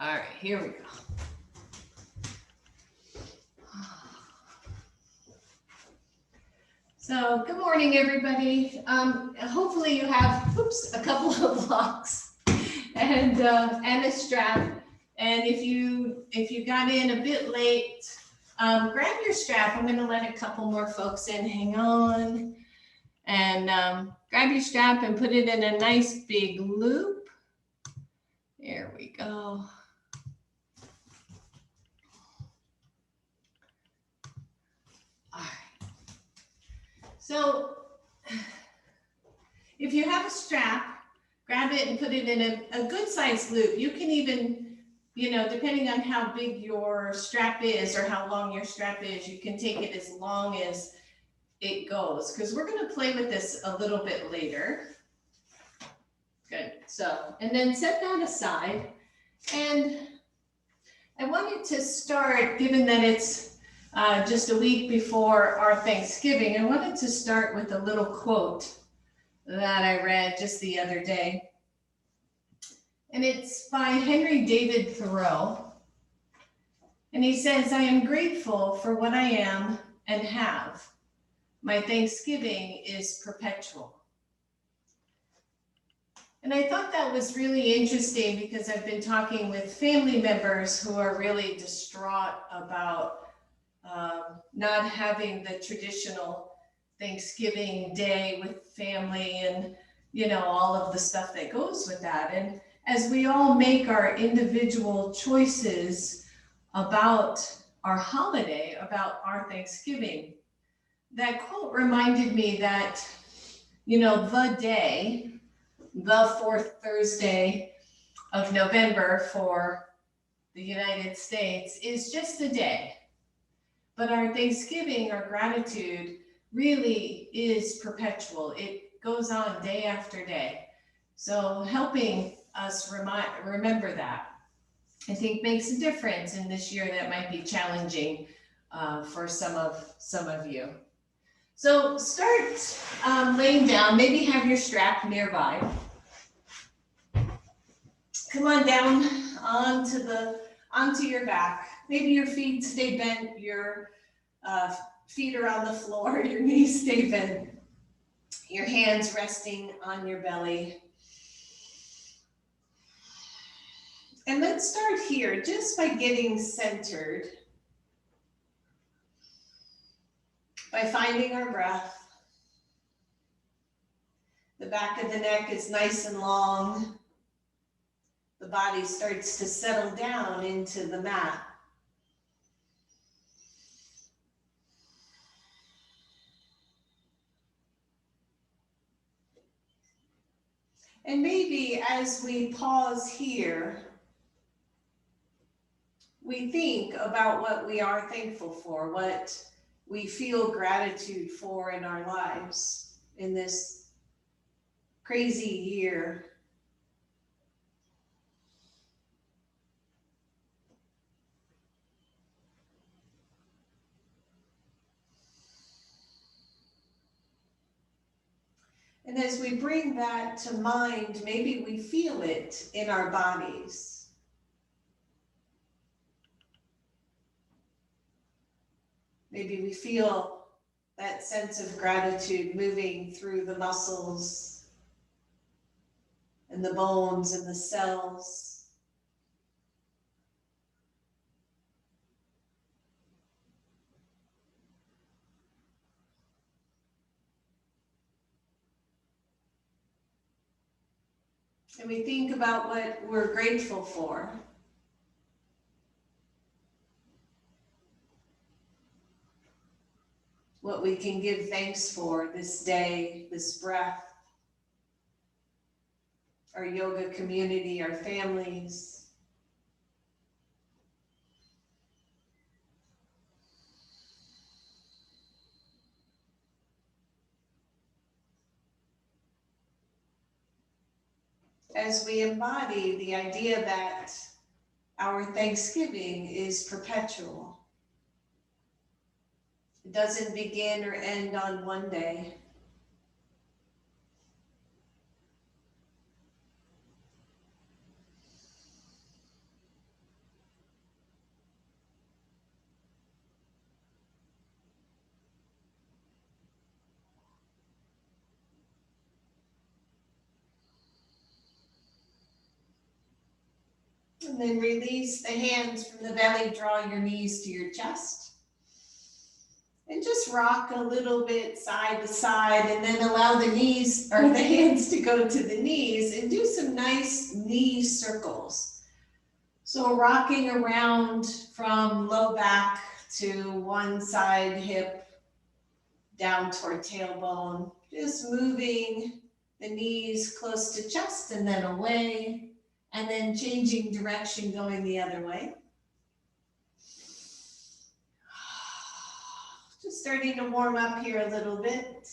All right, here we go. So good morning, everybody. Hopefully you have, a couple of blocks and a strap. And if you got in a bit late, grab your strap. I'm going to let a couple more folks in. Hang on. And grab your strap and put it in a nice big loop. There we go. All right. So if you have a strap, grab it and put it in a good sized loop. You can even, depending on how big your strap is or how long your strap is, you can take it as long as it goes, because we're going to play with this a little bit later. Good. So, and then set that aside. And I wanted to start, given that it's just a week before our Thanksgiving, I wanted to start with a little quote that I read just the other day. And it's by Henry David Thoreau. And he says, "I am grateful for what I am and have. My thanksgiving is perpetual." And I thought that was really interesting because I've been talking with family members who are really distraught about not having the traditional Thanksgiving day with family and, all of the stuff that goes with that. And as we all make our individual choices about our holiday, about our Thanksgiving, that quote reminded me that, the day, the fourth Thursday of November for the United States is just a day. But our Thanksgiving, our gratitude really is perpetual. It goes on day after day. So helping us remember that, I think, makes a difference in this year that might be challenging for some of you. So start laying down, maybe have your strap nearby. Come on down onto your back. Maybe your feet stay bent, your feet are on the floor, your knees stay bent, your hands resting on your belly. And let's start here just by getting centered, by finding our breath. The back of the neck is nice and long. The body starts to settle down into the mat. And maybe as we pause here, we think about what we are thankful for, what we feel gratitude for in our lives in this crazy year. And as we bring that to mind, maybe we feel it in our bodies. Maybe we feel that sense of gratitude moving through the muscles and the bones and the cells. And we think about what we're grateful for. What we can give thanks for this day, this breath, our yoga community, our families. As we embody the idea that our Thanksgiving is perpetual. It doesn't begin or end on one day. And then release the hands from the belly, draw your knees to your chest. And just rock a little bit side to side, and then allow the knees or the hands to go to the knees and do some nice knee circles. So rocking around from low back to one side hip, down toward tailbone, just moving the knees close to chest and then away, and then changing direction, going the other way. Just starting to warm up here a little bit.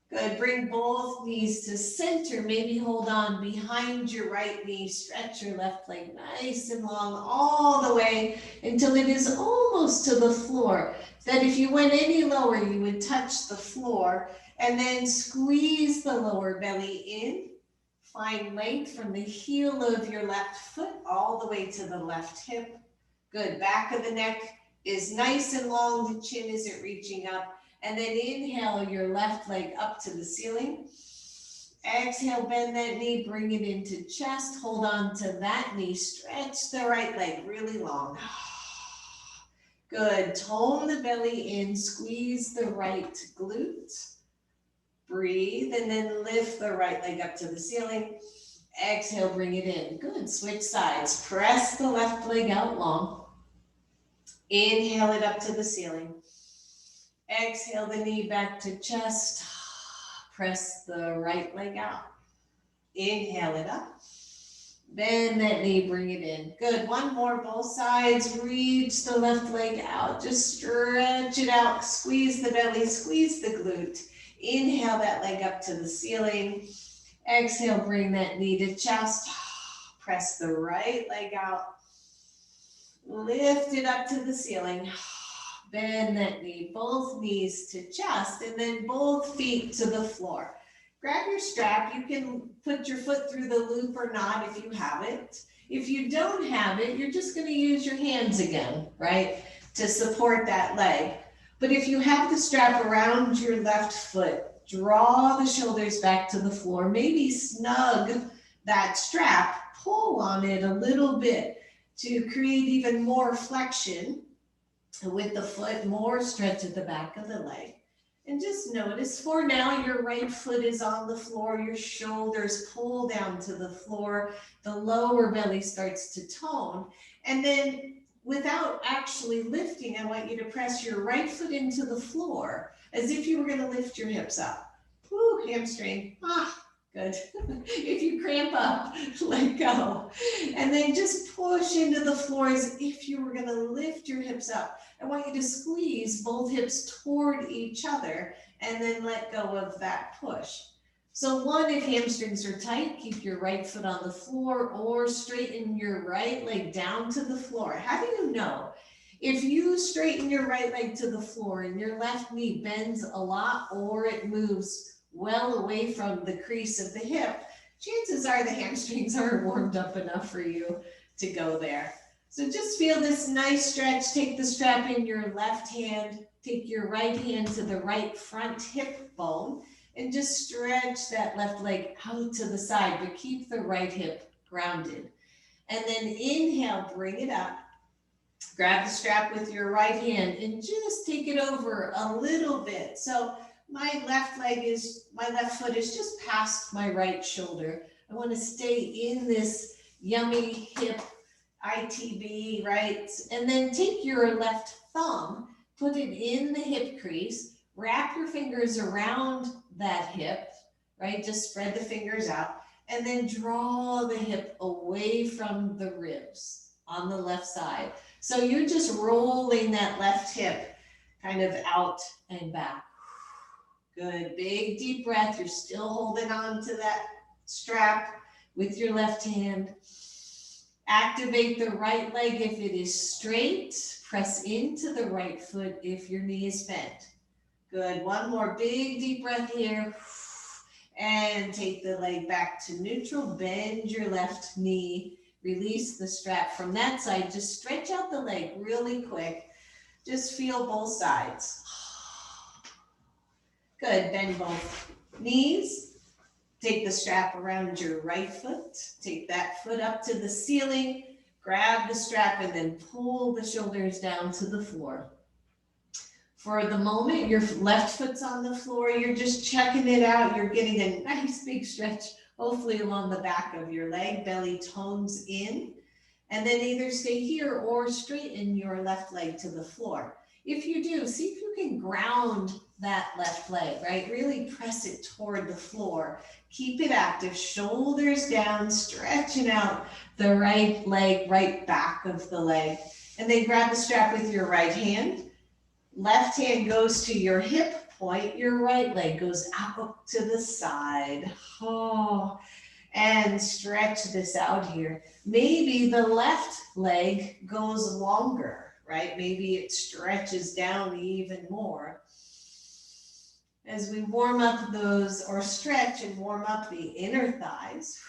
Good, bring both knees to center, maybe hold on behind your right knee, stretch your left leg nice and long all the way until it is almost to the floor. That if you went any lower, you would touch the floor, and then squeeze the lower belly in. Find length from the heel of your left foot all the way to the left hip. Good, back of the neck is nice and long, the chin isn't reaching up. And then inhale your left leg up to the ceiling. Exhale, bend that knee, bring it into chest. Hold on to that knee, stretch the right leg really long. Good, tone the belly in, squeeze the right glute. Breathe, and then lift the right leg up to the ceiling. Exhale, bring it in. Good, switch sides. Press the left leg out long. Inhale it up to the ceiling. Exhale the knee back to chest. Press the right leg out. Inhale it up. Bend that knee, bring it in. Good, one more, both sides. Reach the left leg out. Just stretch it out. Squeeze the belly, squeeze the glute. Inhale that leg up to the ceiling. Exhale, bring that knee to chest. Press the right leg out. Lift it up to the ceiling. Bend that knee, both knees to chest, and then both feet to the floor. Grab your strap. You can put your foot through the loop or not if you have it. If you don't have it, you're just going to use your hands again, right, to support that leg. But if you have the strap around your left foot, draw the shoulders back to the floor. Maybe snug that strap, pull on it a little bit to create even more flexion with the foot, more stretch at the back of the leg. And just notice for now, your right foot is on the floor, your shoulders pull down to the floor, the lower belly starts to tone. And then without actually lifting, I want you to press your right foot into the floor as if you were going to lift your hips up. Woo, hamstring. Good. If you cramp up, let go. And then just push into the floor as if you were going to lift your hips up. I want you to squeeze both hips toward each other and then let go of that push. So one, if hamstrings are tight, keep your right foot on the floor or straighten your right leg down to the floor. How do you know? If you straighten your right leg to the floor and your left knee bends a lot or it moves well away from the crease of the hip, chances are the hamstrings aren't warmed up enough for you to go there. So just feel this nice stretch. Take the strap in your left hand, take your right hand to the right front hip bone, and just stretch that left leg out to the side, but keep the right hip grounded. And then inhale, bring it up. Grab the strap with your right hand and just take it over a little bit. So my left foot is just past my right shoulder. I want to stay in this yummy hip ITB, right? And then take your left thumb, put it in the hip crease, wrap your fingers around that hip, right? Just spread the fingers out, and then draw the hip away from the ribs on the left side. So you're just rolling that left hip kind of out and back. Good, big deep breath. You're still holding on to that strap with your left hand. Activate the right leg if it is straight. Press into the right foot if your knee is bent. Good, one more big deep breath here. And take the leg back to neutral. Bend your left knee. Release the strap from that side. Just stretch out the leg really quick. Just feel both sides. Good, bend both knees. Take the strap around your right foot, take that foot up to the ceiling, grab the strap and then pull the shoulders down to the floor. For the moment, your left foot's on the floor, you're just checking it out. You're getting a nice big stretch, hopefully along the back of your leg, belly tones in. And then either stay here or straighten your left leg to the floor. If you do, see if you can ground that left leg, right? Really press it toward the floor. Keep it active, shoulders down, stretching out the right leg, right back of the leg. And then grab the strap with your right hand. Left hand goes to your hip point, your right leg goes out to the side. Oh, and stretch this out here. Maybe the left leg goes longer, right? Maybe it stretches down even more. As we warm up those, or stretch and warm up the inner thighs.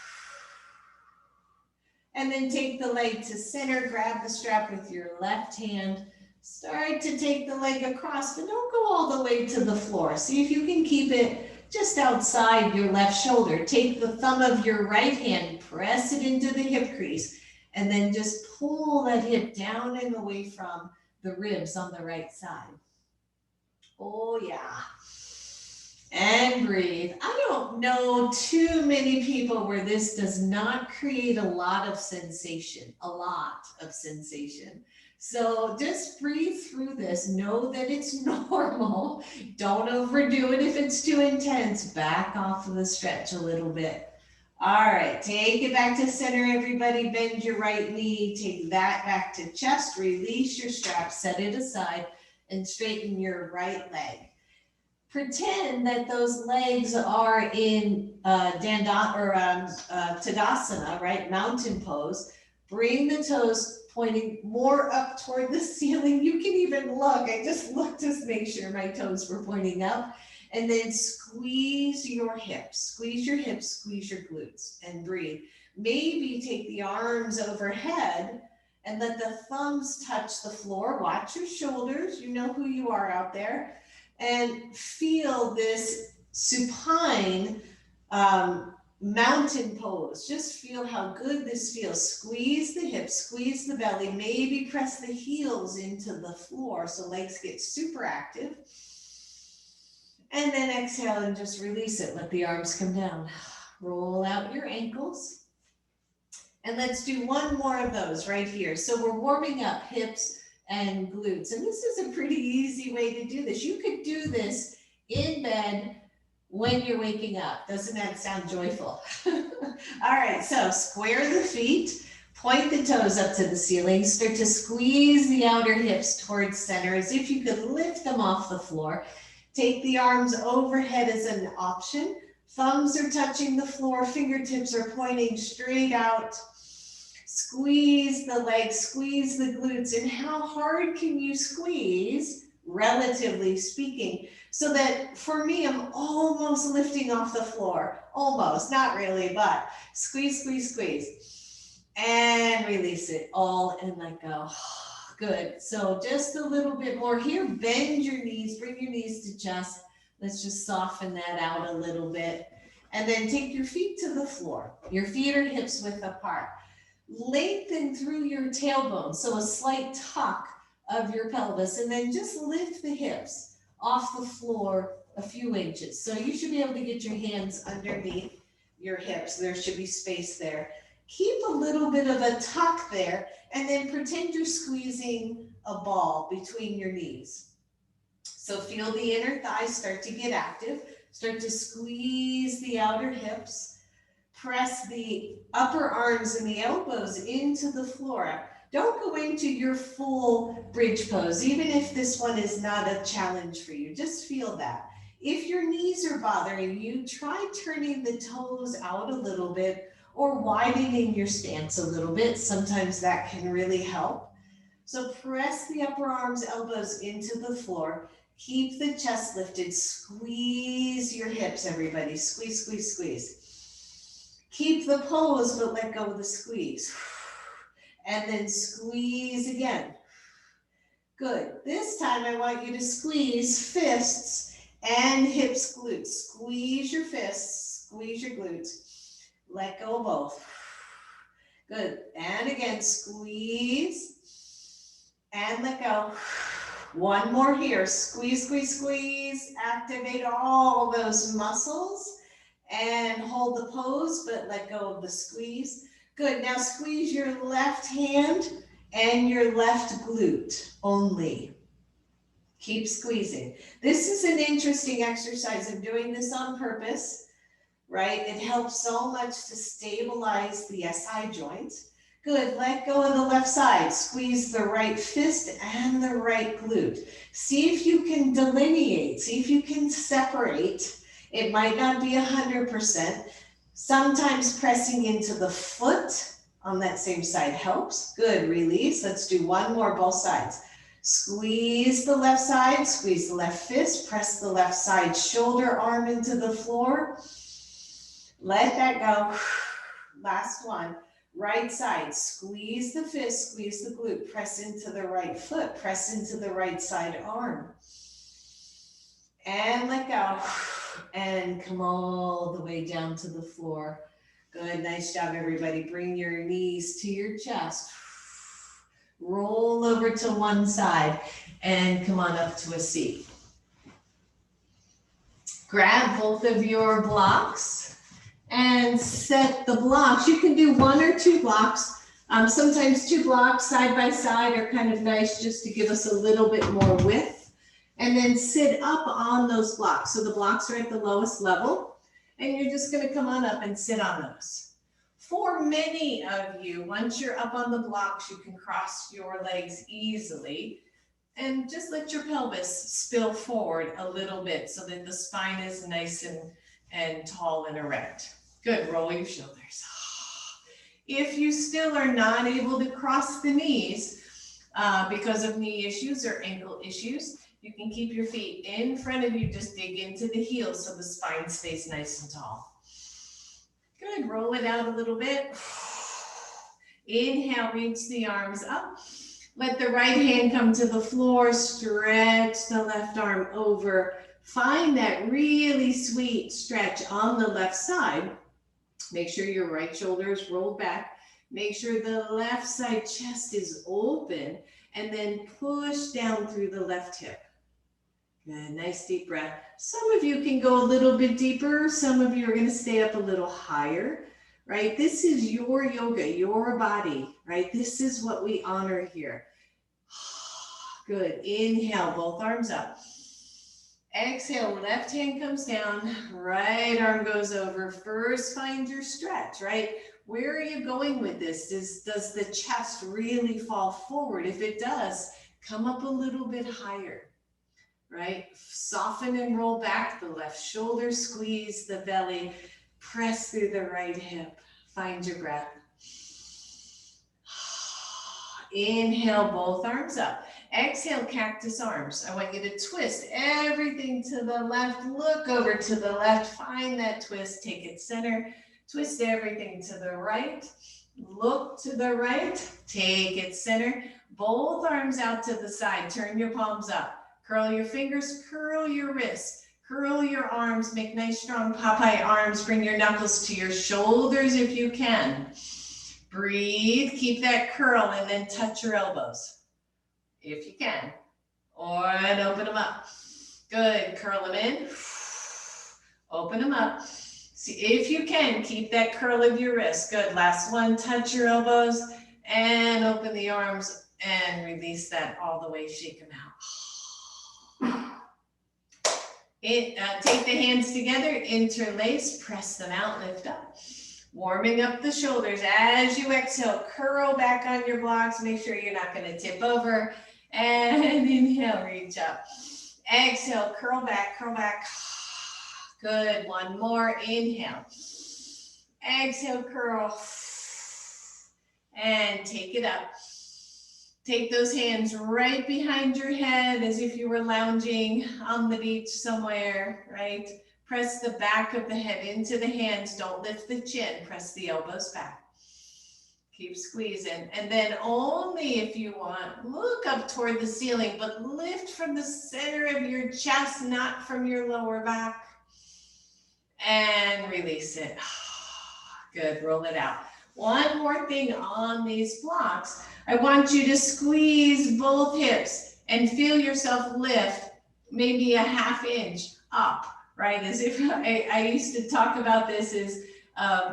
And then take the leg to center, grab the strap with your left hand. Start to take the leg across, but don't go all the way to the floor. See if you can keep it just outside your left shoulder. Take the thumb of your right hand, press it into the hip crease, and then just pull that hip down and away from the ribs on the right side. Oh yeah. And breathe. I don't know too many people where this does not create a lot of sensation, So just breathe through this. Know that it's normal. Don't overdo it if it's too intense. Back off of the stretch a little bit. All right, take it back to center, everybody. Bend your right knee. Take that back to chest. Release your strap, set it aside, and straighten your right leg. Pretend that those legs are in Tadasana, right? Mountain pose. Bring the toes pointing more up toward the ceiling. You can even look. I just looked to make sure my toes were pointing up. And then squeeze your hips, squeeze your glutes, and breathe. Maybe take the arms overhead and let the thumbs touch the floor. Watch your shoulders. You know who you are out there. And feel this supine mountain pose. Just feel how good this feels. Squeeze the hips, squeeze the belly, maybe press the heels into the floor so legs get super active. And then exhale and just release it. Let the arms come down. Roll out your ankles. And let's do one more of those right here. So we're warming up hips and glutes. And this is a pretty easy way to do this. You could do this in bed when you're waking up. Doesn't that sound joyful? All right, so square the feet, point the toes up to the ceiling, start to squeeze the outer hips towards center as if you could lift them off the floor. Take the arms overhead as an option. Thumbs are touching the floor, fingertips are pointing straight out. Squeeze the legs, squeeze the glutes, and how hard can you squeeze, relatively speaking, so that for me, I'm almost lifting off the floor. Almost, not really, but squeeze, squeeze, squeeze. And release it all and let go. Good. So just a little bit more here. Bend your knees, bring your knees to chest. Let's just soften that out a little bit. And then take your feet to the floor. Your feet are hips width apart. Lengthen through your tailbone, so a slight tuck of your pelvis, and then just lift the hips off the floor a few inches. So you should be able to get your hands underneath your hips. There should be space there. Keep a little bit of a tuck there, and then pretend you're squeezing a ball between your knees. So feel the inner thighs start to get active. Start to squeeze the outer hips. Press the upper arms and the elbows into the floor. Don't go into your full bridge pose, even if this one is not a challenge for you. Just feel that. If your knees are bothering you, try turning the toes out a little bit or widening your stance a little bit. Sometimes that can really help. So press the upper arms, elbows into the floor. Keep the chest lifted. Squeeze your hips, everybody. Squeeze, squeeze, squeeze. Keep the pose, but let go of the squeeze. And then squeeze again. Good. This time I want you to squeeze fists and hips, glutes. Squeeze your fists, Squeeze your glutes. Let go of both. Good. And again, squeeze and let go. One more here. Squeeze, squeeze, squeeze. Activate all those muscles and hold the pose, but let go of the squeeze. Good. Now squeeze your left hand and your left glute only. Keep squeezing. This is an interesting exercise. I'm doing this on purpose, right? It helps so much to stabilize the SI joint. Good, let go of the left side. Squeeze the right fist and the right glute. See if you can delineate, see if you can separate. It might not be 100%. Sometimes pressing into the foot on that same side helps. Good, release. Let's do one more, both sides. Squeeze the left side, squeeze the left fist, press the left side shoulder, arm into the floor. Let that go. Last one. Right side, squeeze the fist, squeeze the glute, press into the right foot, press into the right side arm. And let go. And come all the way down to the floor. Good, nice job everybody. Bring your knees to your chest. Roll over to one side and come on up to a seat. Grab both of your blocks and set the blocks. You can do 1 or 2 blocks. Sometimes 2 blocks side by side are kind of nice just to give us a little bit more width. And then sit up on those blocks. So the blocks are at the lowest level and you're just gonna come on up and sit on those. For many of you, once you're up on the blocks, you can cross your legs easily and just let your pelvis spill forward a little bit so that the spine is nice and tall and erect. Good, roll your shoulders. If you still are not able to cross the knees because of knee issues or ankle issues, you can keep your feet in front of you, just dig into the heels so the spine stays nice and tall. Good, roll it out a little bit. Inhale, reach the arms up. Let the right hand come to the floor, stretch the left arm over. Find that really sweet stretch on the left side. Make sure your right shoulder is rolled back. Make sure the left side chest is open and then push down through the left hip. Good, nice deep breath. Some of you can go a little bit deeper. Some of you are gonna stay up a little higher, right? This is your yoga, your body, right? This is what we honor here. Good, inhale, both arms up. Exhale, left hand comes down, right arm goes over. First, find your stretch, right? Where are you going with this? Does the chest really fall forward? If it does, come up a little bit higher, right? Soften and roll back the left shoulder, squeeze the belly, press through the right hip. Find your breath. Inhale, both arms up. Exhale, cactus arms. I want you to twist everything to the left. Look over to the left. Find that twist. Take it center. Twist everything to the right. Look to the right. Take it center. Both arms out to the side. Turn your palms up. Curl your fingers. Curl your wrists. Curl your arms. Make nice, strong Popeye arms. Bring your knuckles to your shoulders if you can. Breathe. Keep that curl and then touch your elbows if you can, and open them up. Good, curl them in, open them up. See, if you can, keep that curl of your wrist. Good, last one, touch your elbows and open the arms and release that all the way, shake them out. Take the hands together, interlace, press them out, lift up. Warming up the shoulders. As you exhale, curl back on your blocks. Make sure you're not gonna tip over. And inhale, reach up. Exhale, curl back, curl back. Good, one more, inhale. Exhale, curl. And take it up. Take those hands right behind your head as if you were lounging on the beach somewhere, right? Press the back of the head into the hands. Don't lift the chin. Press the elbows back. Keep squeezing. And then only if you want, look up toward the ceiling, but lift from the center of your chest, not from your lower back. and release it. Good, roll it out. One more thing on these blocks. I want you to squeeze both hips and feel yourself lift maybe a half inch up, right? As if I used to talk about this as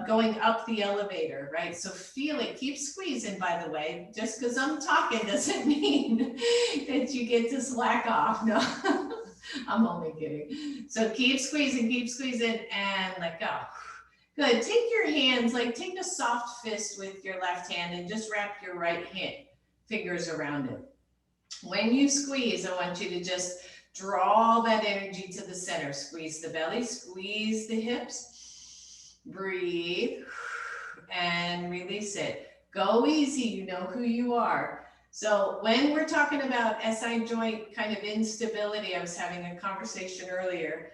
going up the elevator, right? So feel it, keep squeezing, by the way. Just because I'm talking doesn't mean that you get to slack off. No, I'm only kidding. So keep squeezing and let go. Good, take your hands, like take a soft fist with your left hand and just wrap your right hand fingers around it. When you squeeze, I want you to just draw that energy to the center. Squeeze the belly, squeeze the hips, breathe, and release it. Go easy, you know who you are. So when we're talking about SI joint kind of instability, I was having a conversation earlier,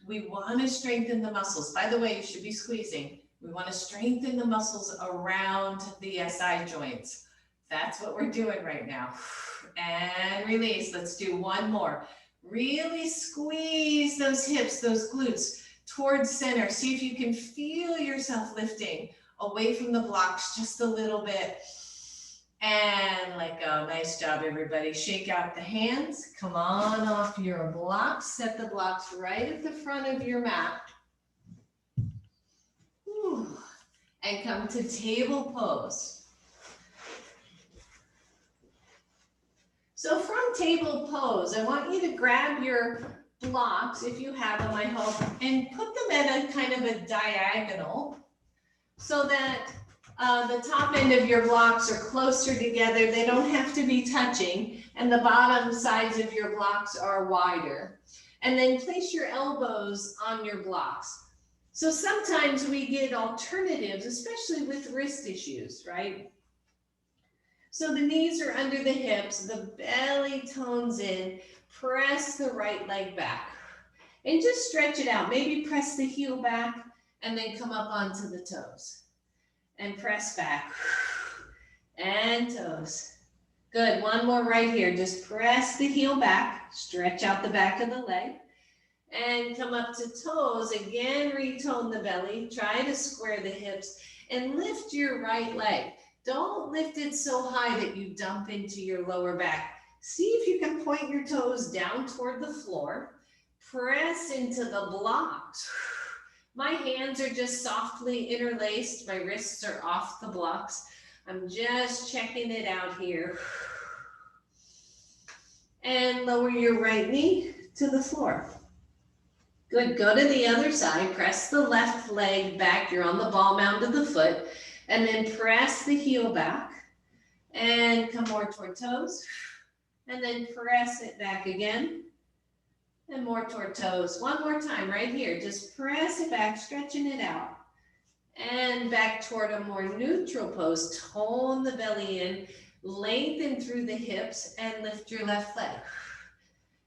we want to strengthen the muscles. By the way, you should be squeezing. We want to strengthen the muscles around the SI joints. That's what we're doing right now. And release. Let's do one more. Really squeeze those hips, those glutes towards center. See if you can feel yourself lifting away from the blocks just a little bit. And let go. Nice job, everybody. Shake out the hands. Come on off your blocks. Set the blocks right at the front of your mat. Whew. And come to table pose. So from table pose, I want you to grab your blocks, if you have them, I hope, and put them at a kind of a diagonal so that the top end of your blocks are closer together. They don't have to be touching, and the bottom sides of your blocks are wider. And then place your elbows on your blocks. So sometimes we get alternatives, especially with wrist issues, right? So the knees are under the hips, the belly tones in, press the right leg back, and just stretch it out. Maybe press the heel back and then come up onto the toes. And press back, and toes. Good, one more right here. Just press the heel back, stretch out the back of the leg, and come up to toes. Again, retone the belly, try to square the hips, and lift your right leg. Don't lift it so high that you dump into your lower back. See if you can point your toes down toward the floor. Press into the blocks. My hands are just softly interlaced. My wrists are off the blocks. I'm just checking it out here. And lower your right knee to the floor. Good, go to the other side. Press the left leg back. You're on the ball mound of the foot. And then press the heel back. And come more toward toes. And then press it back again. And more toward toes. One more time right here. Just press it back, stretching it out. And back toward a more neutral pose. Tone the belly in, lengthen through the hips, and lift your left leg.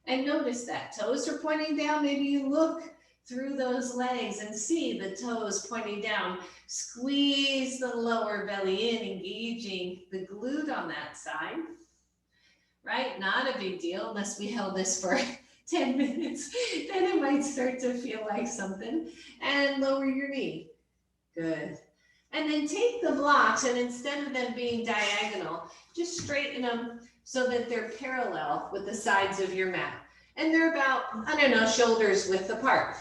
And notice that. Toes are pointing down. Maybe you look through those legs and see the toes pointing down. Squeeze the lower belly in, engaging the glute on that side. Right? Not a big deal unless we held this for 10 minutes, then it might start to feel like something. And lower your knee. Good. And then take the blocks, and instead of them being diagonal, just straighten them so that they're parallel with the sides of your mat. And they're about, I don't know, shoulders width apart.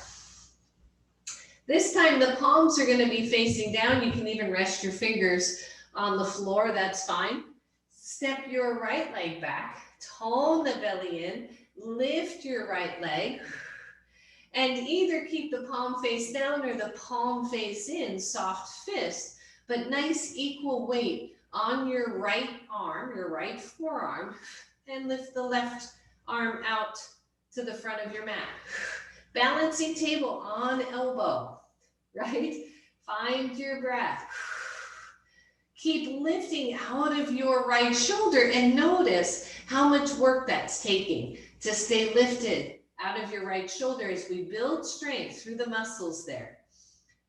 This time the palms are going to be facing down. You can even rest your fingers on the floor, that's fine. Step your right leg back, tone the belly in, lift your right leg, and either keep the palm face down or the palm face in, soft fist, but nice equal weight on your right arm, your right forearm, and lift the left arm out to the front of your mat. Balancing table on elbow, right? Find your breath. Keep lifting out of your right shoulder and notice how much work that's taking to stay lifted out of your right shoulder as we build strength through the muscles there.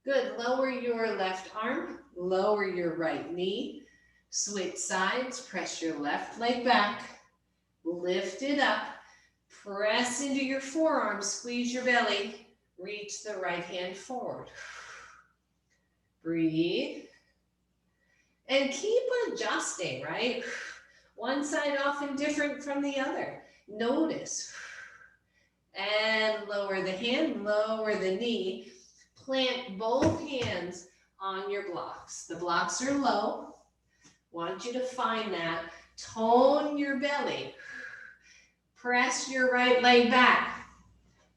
Good, lower your left arm, lower your right knee, switch sides, press your left leg back, lift it up, press into your forearms, squeeze your belly, Reach the right hand forward. Breathe. And keep adjusting, right? One side often different from the other. Notice. And lower the hand, lower the knee. Plant both hands on your blocks. The blocks are low. Want you to find that. Tone your belly. Press your right leg back.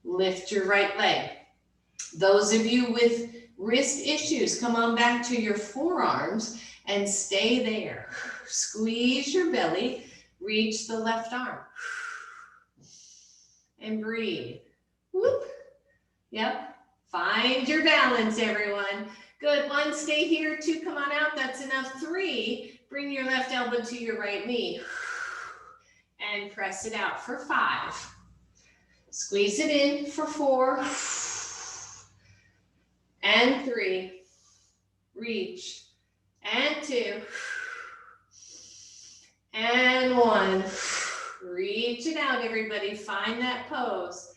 Lift your right leg. Those of you with wrist issues, come on back to your forearms and stay there. Squeeze your belly. Reach the left arm. And breathe. Whoop. Yep. Find your balance, everyone. Good. 1, stay here. 2, come on out. That's enough. 3, bring your left elbow to your right knee. And press it out for 5. Squeeze it in for 4. And 3. Reach. And 2. And 1. Reach it out, everybody. Find that pose.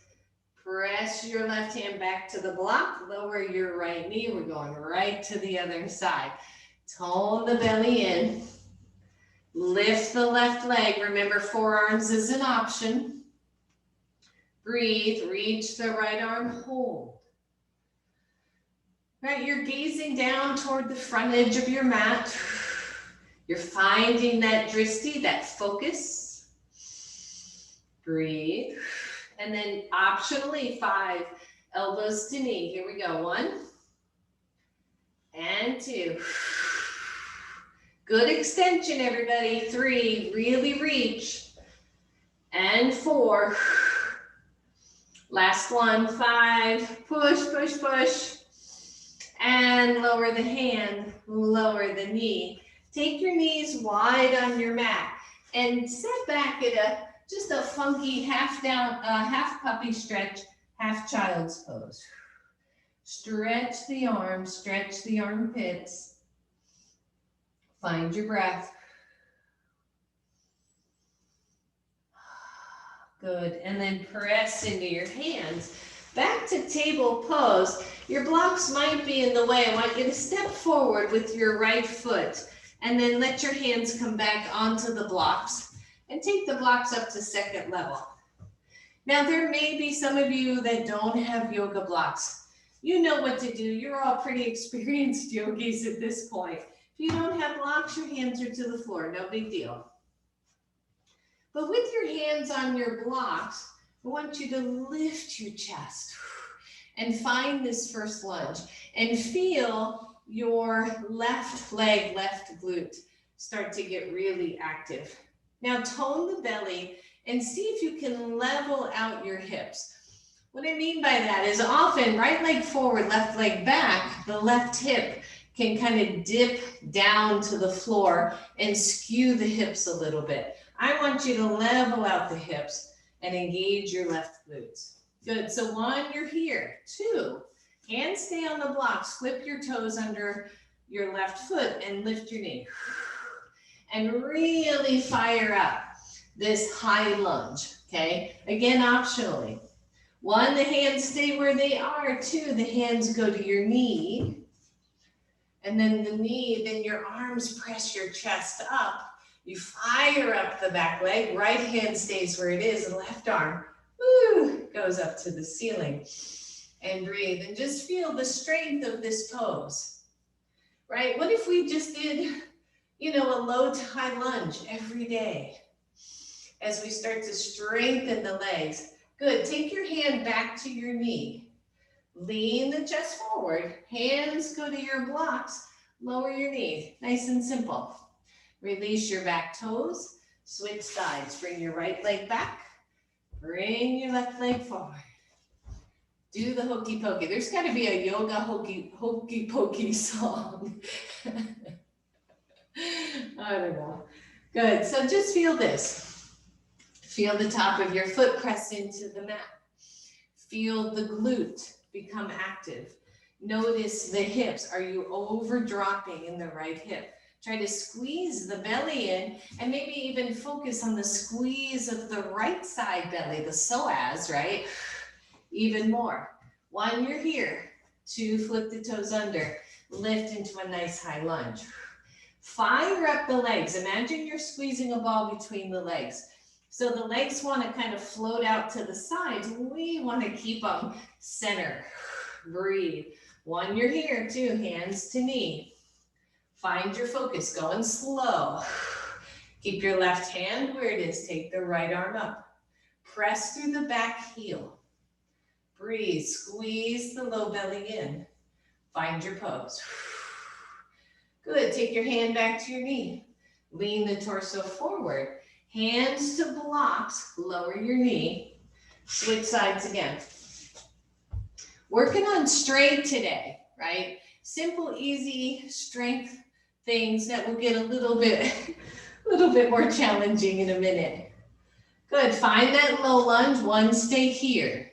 Press your left hand back to the block. Lower your right knee. We're going right to the other side. Tone the belly in. Lift the left leg. Remember, forearms is an option. Breathe. Reach the right arm. Hold. Right, you're gazing down toward the front edge of your mat. You're finding that drishti, that focus. Breathe. And then optionally 5 elbows to knee. Here we go. 1 and 2. Good extension, everybody. 3, really reach. And 4. Last one. 5, push, push, push. And lower the hand, lower the knee. Take your knees wide on your mat and set back at just a funky half down, half puppy stretch, half child's pose. Stretch the arms, stretch the armpits. Find your breath. Good, and then press into your hands. Back to table pose. Your blocks might be in the way. I want you to step forward with your right foot and then let your hands come back onto the blocks and take the blocks up to second level. Now, there may be some of you that don't have yoga blocks. You know what to do. You're all pretty experienced yogis at this point. If you don't have blocks, your hands are to the floor. No big deal. But with your hands on your blocks, I want you to lift your chest and find this first lunge and feel your left leg, left glute start to get really active. Now tone the belly and see if you can level out your hips. What I mean by that is often right leg forward, left leg back, the left hip can kind of dip down to the floor and skew the hips a little bit. I want you to level out the hips and engage your left glutes. Good, so 1, you're here. 2, hands stay on the blocks. Flip your toes under your left foot and lift your knee. And really fire up this high lunge, okay? Again, optionally. 1, the hands stay where they are. 2, the hands go to your knee. And then the knee, then your arms press your chest up. You fire up the back leg, right hand stays where it is, and left arm goes up to the ceiling. And breathe, and just feel the strength of this pose, right? What if we just did, a low to high lunge every day as we start to strengthen the legs? Good, take your hand back to your knee. Lean the chest forward, hands go to your blocks, lower your knee, nice and simple. Release your back toes, switch sides, bring your right leg back, bring your left leg forward. Do the hokey pokey. There's got to be a yoga hokey pokey song. I don't know. Good, so just feel this. Feel the top of your foot press into the mat. Feel the glute become active. Notice the hips. Are you over dropping in the right hip? Try to squeeze the belly in and maybe even focus on the squeeze of the right side belly, the psoas, right? Even more. 1, you're here. 2, flip the toes under. Lift into a nice high lunge. Fire up the legs. Imagine you're squeezing a ball between the legs. So the legs want to kind of float out to the sides. We want to keep them center. Breathe. 1, you're here. 2, hands to knee. Find your focus, going slow. Keep your left hand where it is. Take the right arm up. Press through the back heel. Breathe, squeeze the low belly in. Find your pose. Good, take your hand back to your knee. Lean the torso forward. Hands to blocks, lower your knee. Switch sides again. Working on strength today, right? Simple, easy strength things that will get a little bit more challenging in a minute. Good, find that low lunge. 1, stay here,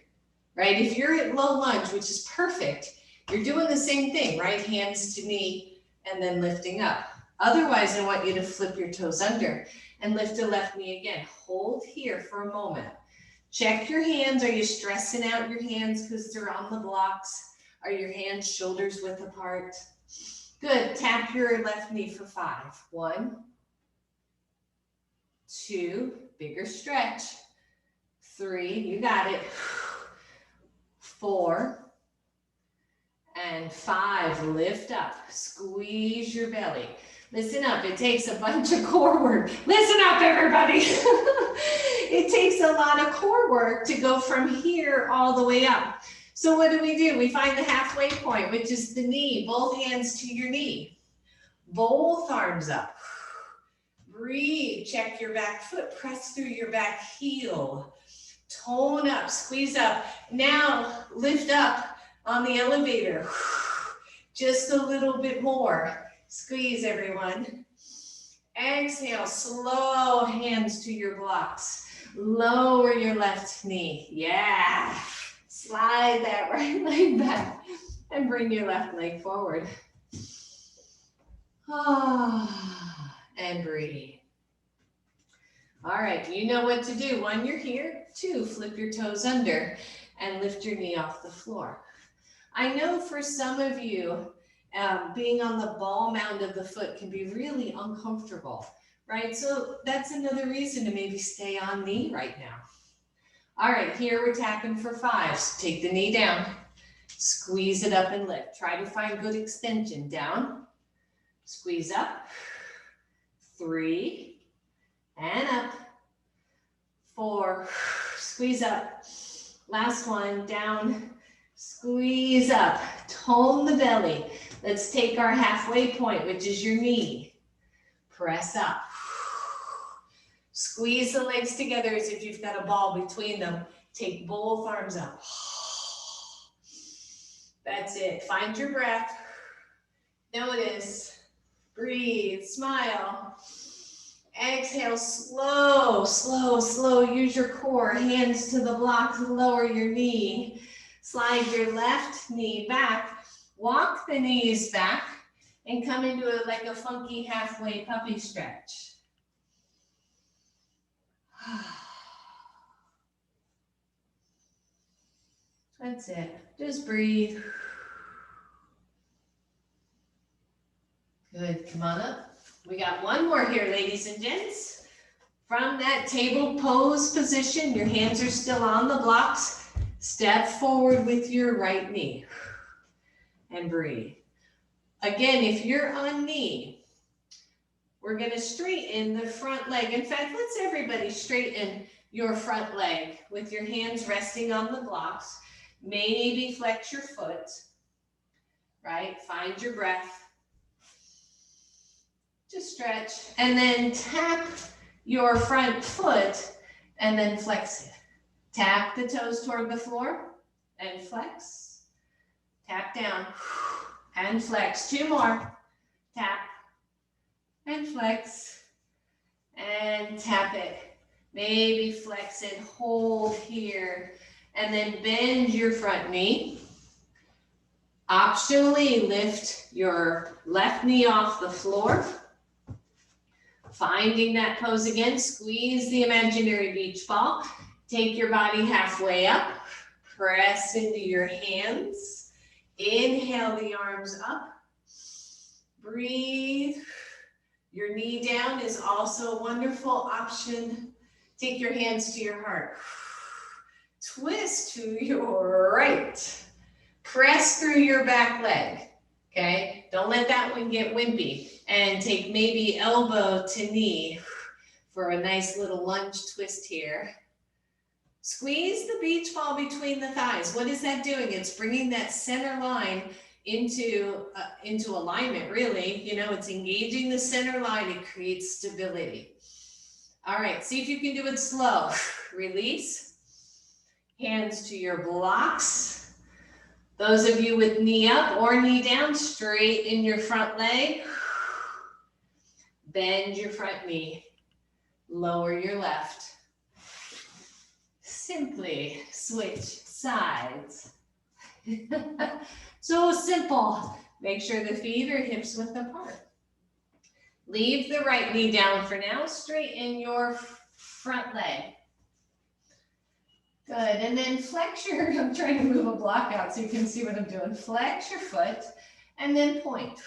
right? If you're at low lunge, which is perfect, you're doing the same thing, right? Hands to knee and then lifting up. Otherwise, I want you to flip your toes under and lift the left knee again. Hold here for a moment. Check your hands. Are you stressing out your hands because they're on the blocks? Are your hands shoulders width apart? Good. Tap your left knee for 5. 1, 2, bigger stretch. 3, you got it. 4 and 5, lift up. Squeeze your belly. Listen up, it takes a bunch of core work. Listen up, everybody. It takes a lot of core work to go from here all the way up. So what do? We find the halfway point, which is the knee, both hands to your knee. Both arms up. Breathe, check your back foot, press through your back heel. Tone up, squeeze up. Now lift up on the elevator. Just a little bit more. Squeeze, everyone. Exhale, slow hands to your blocks. Lower your left knee. Yeah. Slide that right leg back and bring your left leg forward. And breathe. All right, you know what to do. 1, you're here. 2, flip your toes under and lift your knee off the floor. I know for some of you, being on the ball mound of the foot can be really uncomfortable, right? So that's another reason to maybe stay on knee right now. All right, here we're tapping for 5. So take the knee down, squeeze it up and lift. Try to find good extension. Down, squeeze up. 3, and up. 4, squeeze up. Last one, down, squeeze up. Tone the belly. Let's take our halfway point, which is your knee. Press up. Squeeze the legs together as if you've got a ball between them. Take both arms up. That's it. Find your breath. Notice. Breathe. Smile. Exhale. Slow, slow, slow. Use your core. Hands to the blocks. Lower your knee. Slide your left knee back. Walk the knees back and come into like a funky halfway puppy stretch. That's it. Just breathe. Good. Come on up. We got one more here, ladies and gents. From that table pose position, your hands are still on the blocks. Step forward with your right knee. And breathe. Again, if you're on knee, we're going to straighten the front leg. In fact, let's everybody straighten your front leg with your hands resting on the blocks. Maybe flex your foot, right? Find your breath. Just stretch. And then tap your front foot and then flex it. Tap the toes toward the floor and flex. Tap down and flex. 2 more. Tap and flex and tap it. Maybe flex it, hold here, and then bend your front knee. Optionally lift your left knee off the floor. Finding that pose again, squeeze the imaginary beach ball. Take your body halfway up. Press into your hands. Inhale the arms up. Breathe. Your knee down is also a wonderful option. Take your hands to your heart. Twist to your right. Press through your back leg, okay? Don't let that one get wimpy. And take maybe elbow to knee for a nice little lunge twist here. Squeeze the beach ball between the thighs. What is that doing? It's bringing that center line into alignment, really. You know, it's engaging the center line. It creates stability. All right, see if you can do it slow. Release. Hands to your blocks. Those of you with knee up or knee down, straighten your front leg. Bend your front knee. Lower your left. Simply switch sides. So simple. Make sure the feet are hips width apart. Leave the right knee down for now. Straighten your front leg. Good, and then flex your, I'm trying to move a block out so you can see what I'm doing. Flex your foot and then point.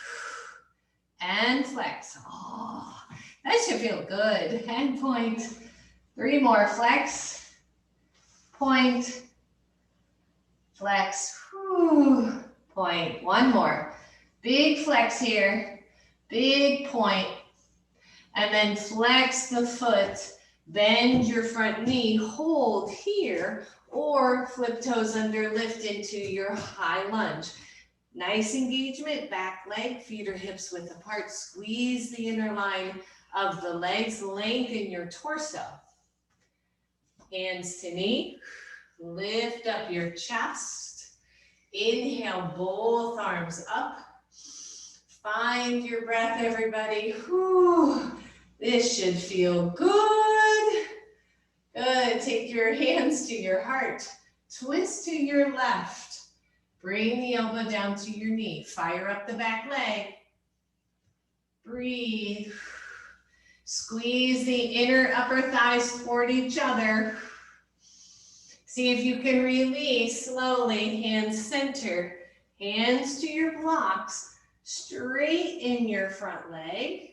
And flex. Oh, that should feel good. And point. 3 more. Flex. Point. Flex. Whew. Point. 1 more. Big flex here. Big point. And then flex the foot. Bend your front knee. Hold here. Or flip toes under. Lift into your high lunge. Nice engagement. Back leg. Feet or hips width apart. Squeeze the inner line of the legs. Lengthen your torso. Hands to knee. Lift up your chest. Inhale, both arms up. Find your breath, everybody. Whew. This should feel good. Good. Take your hands to your heart. Twist to your left. Bring the elbow down to your knee. Fire up the back leg. Breathe. Squeeze the inner upper thighs toward each other. See if you can release slowly. Hands center. Hands to your blocks. Straighten your front leg.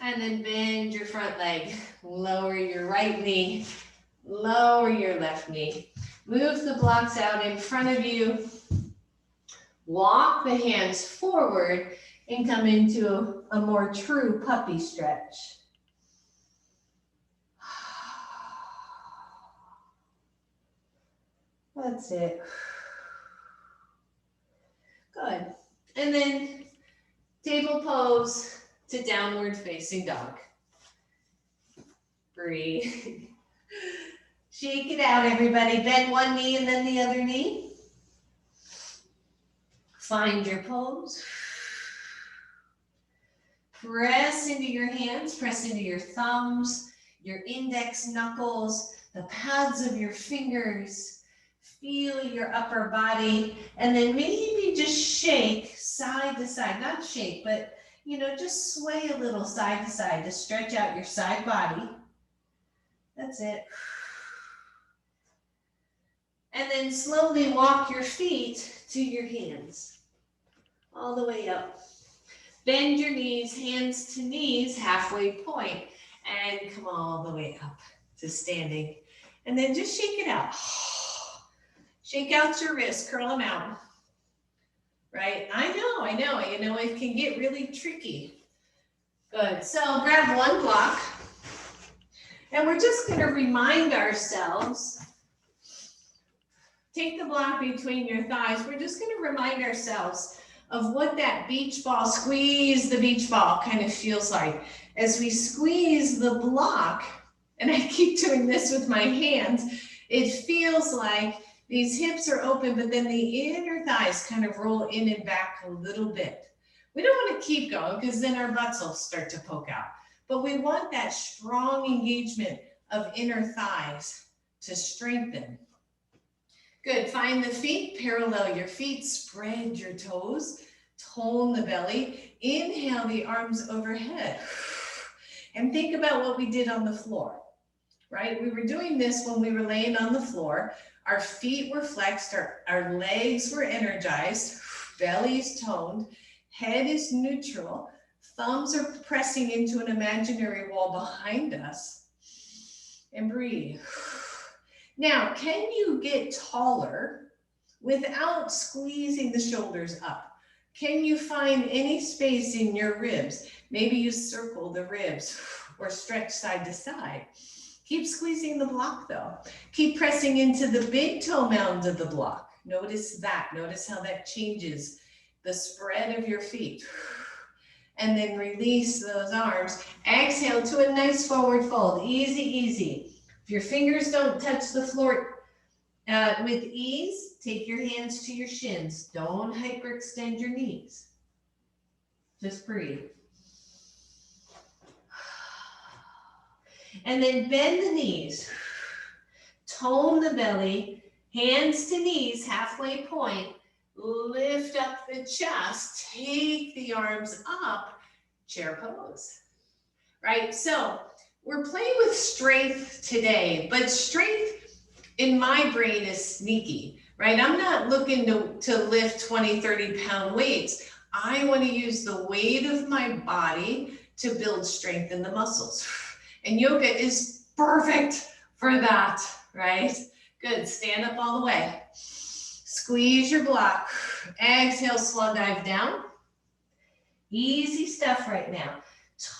And then bend your front leg. Lower your right knee. Lower your left knee. Move the blocks out in front of you. Walk the hands forward and come into a more true puppy stretch. That's it. Good. And then table pose to downward facing dog. Breathe. Shake it out, everybody. Bend one knee and then the other knee. Find your pose. Press into your hands, press into your thumbs, your index knuckles, the pads of your fingers. Feel your upper body, and then maybe just shake side to side. Not shake, but just sway a little side to side to stretch out your side body. That's it. And then slowly walk your feet to your hands, all the way up. Bend your knees, hands to knees, halfway point, and come all the way up to standing. And then just shake it out. Shake out your wrists, curl them out. Right? I know, it can get really tricky. Good, so grab one block. And we're just gonna remind ourselves, take the block between your thighs. We're just gonna remind ourselves of what that beach ball, squeeze the beach ball kind of feels like. As we squeeze the block, and I keep doing this with my hands, it feels like these hips are open, but then the inner thighs kind of roll in and back a little bit. We don't want to keep going because then our butts will start to poke out. But we want that strong engagement of inner thighs to strengthen. Good, find the feet, parallel your feet, spread your toes, tone the belly. Inhale the arms overhead. And think about what we did on the floor. right? We were doing this when we were laying on the floor. Our feet were flexed, our legs were energized, belly's toned, head is neutral, thumbs are pressing into an imaginary wall behind us. And breathe. Now, can you get taller without squeezing the shoulders up? Can you find any space in your ribs? Maybe you circle the ribs or stretch side to side. Keep squeezing the block though. Keep pressing into the big toe mounds of the block. Notice that. Notice how that changes the spread of your feet. And then release those arms. Exhale to a nice forward fold. Easy, easy. If your fingers don't touch the floor with ease, take your hands to your shins. Don't hyperextend your knees. Just breathe. And then bend the knees. Tone the belly. Hands to knees, halfway point. Lift up the chest. Take the arms up. Chair pose. Right? So we're playing with strength today, but strength in my brain is sneaky, right? I'm not looking to lift 20, 30-pound weights. I want to use the weight of my body to build strength in the muscles. And yoga is perfect for that, right? Good, stand up all the way. Squeeze your block. Exhale, swan dive down. Easy stuff right now.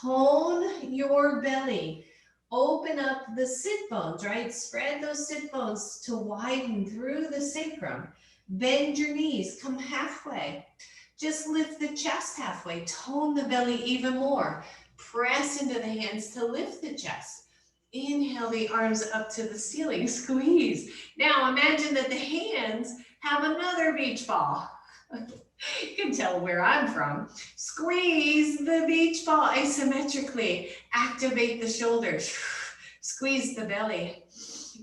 Tone your belly. Open up the sit bones, right? Spread those sit bones to widen through the sacrum. Bend your knees, come halfway. Just lift the chest halfway. Tone the belly even more. Press into the hands to lift the chest. Inhale the arms up to the ceiling, squeeze. Now imagine that the hands have another beach ball. You can tell where I'm from. Squeeze the beach ball isometrically. Activate the shoulders. Squeeze the belly.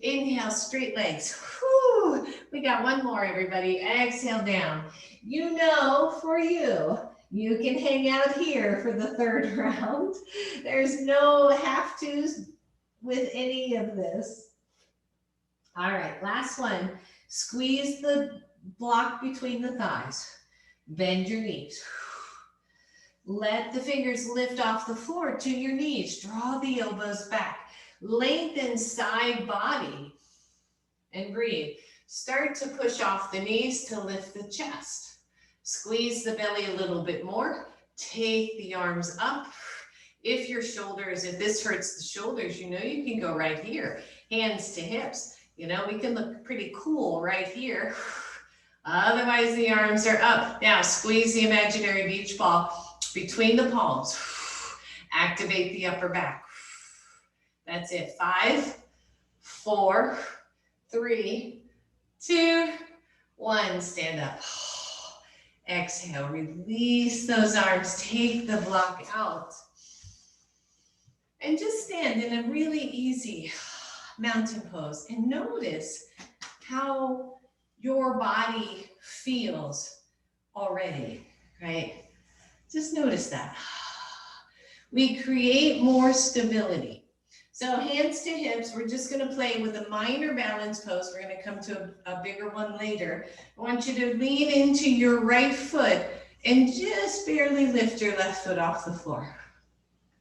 Inhale, straight legs. Whew. We got one more, everybody. Exhale down. You know, for you, you can hang out here for the third round. There's no have tos with any of this. All right, last one. Squeeze the block between the thighs. Bend your knees. Let the fingers lift off the floor to your knees. Draw the elbows back. Lengthen side body and breathe. Start to push off the knees to lift the chest. Squeeze the belly a little bit more. Take the arms up. If this hurts the shoulders, you know you can go right here. Hands to hips. You know, we can look pretty cool right here. Otherwise, the arms are up. Now, squeeze the imaginary beach ball between the palms. Activate the upper back. That's it. 5, 4, 3, 2, 1. Stand up. Exhale. Release those arms. Take the block out. And just stand in a really easy mountain pose. And notice how your body feels already, right? Just notice that. We create more stability. So hands to hips, we're just gonna play with a minor balance pose. We're gonna come to a bigger one later. I want you to lean into your right foot and just barely lift your left foot off the floor.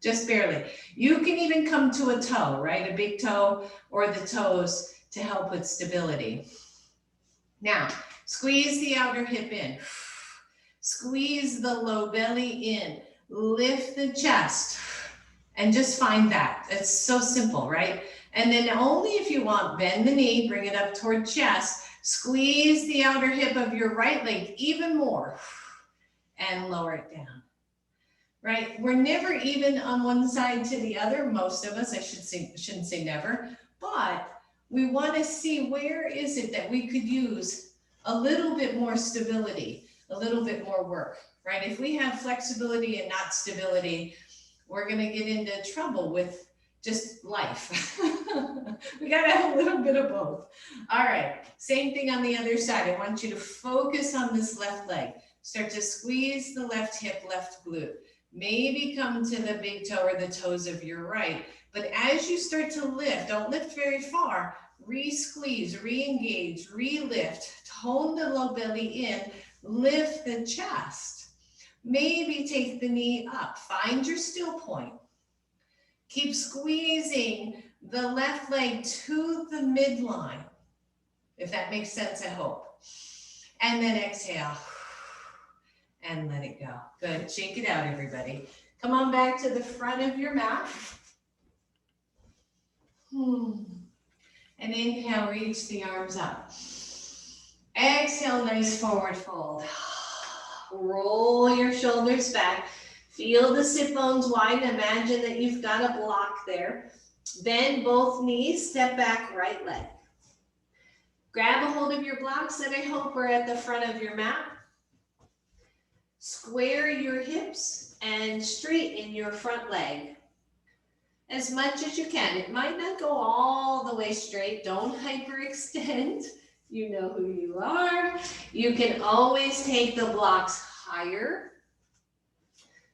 Just barely. You can even come to a toe, right? A big toe or the toes to help with stability. Now, squeeze the outer hip in. Squeeze the low belly in. Lift the chest. And just find that. It's so simple, right? And then only if you want, bend the knee, bring it up toward chest. Squeeze the outer hip of your right leg even more. And lower it down. Right? We're never even on one side to the other. Most of us, shouldn't say never, but we want to see where is it that we could use a little bit more stability, a little bit more work, right? If we have flexibility and not stability, we're going to get into trouble with just life. We got to have a little bit of both. All right, same thing on the other side. I want you to focus on this left leg. Start to squeeze the left hip, left glute. Maybe come to the big toe or the toes of your right. But as you start to lift, don't lift very far, re-squeeze, re-engage, re-lift, tone the low belly in, lift the chest. Maybe take the knee up, find your still point. Keep squeezing the left leg to the midline, if that makes sense, I hope. And then exhale and let it go. Good, shake it out, everybody. Come on back to the front of your mat. And inhale, reach the arms up. Exhale, nice forward fold. Roll your shoulders back. Feel the sit bones widen. Imagine that you've got a block there. Bend both knees, step back, right leg. Grab a hold of your blocks that I hope are at the front of your mat. Square your hips and straighten your front leg as much as you can. It might not go all the way straight. Don't hyperextend. You know who you are. You can always take the blocks higher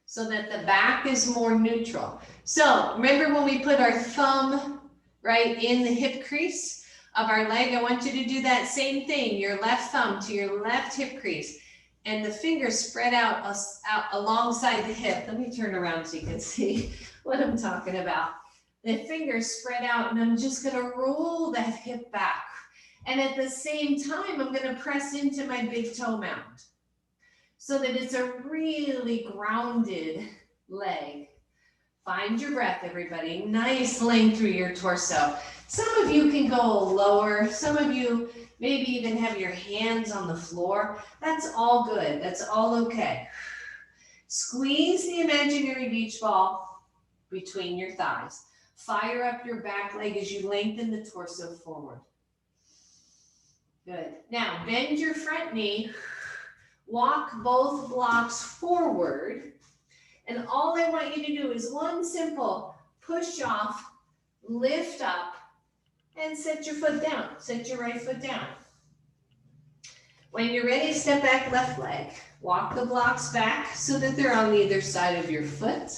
so that the back is more neutral. So remember when we put our thumb right in the hip crease of our leg? I want you to do that same thing. Your left thumb to your left hip crease and the fingers spread out alongside the hip. Let me turn around so you can see what I'm talking about. The fingers spread out and I'm just gonna roll that hip back. And at the same time, I'm gonna press into my big toe mound so that it's a really grounded leg. Find your breath, everybody. Nice length through your torso. Some of you can go lower. Some of you maybe even have your hands on the floor. That's all good. That's all okay. Squeeze the imaginary beach ball between your thighs. Fire up your back leg as you lengthen the torso forward. Good. Now bend your front knee. Walk both blocks forward. And all I want you to do is one simple push off, lift up, and set your foot down. Set your right foot down. When you're ready, step back left leg. Walk the blocks back so that they're on either side of your foot.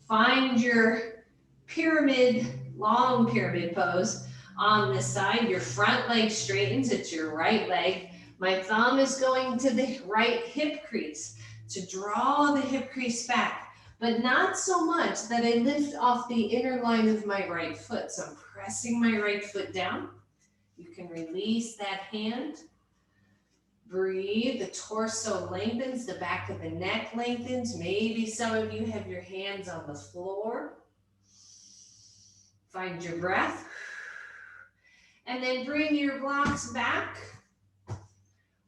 Find your pyramid, long pyramid pose on this side. Your front leg straightens, it's your right leg. My thumb is going to the right hip crease to draw the hip crease back, but not so much that I lift off the inner line of my right foot. So I'm pressing my right foot down. You can release that hand. Breathe, the torso lengthens, the back of the neck lengthens. Maybe some of you have your hands on the floor. Find your breath. And then bring your blocks back.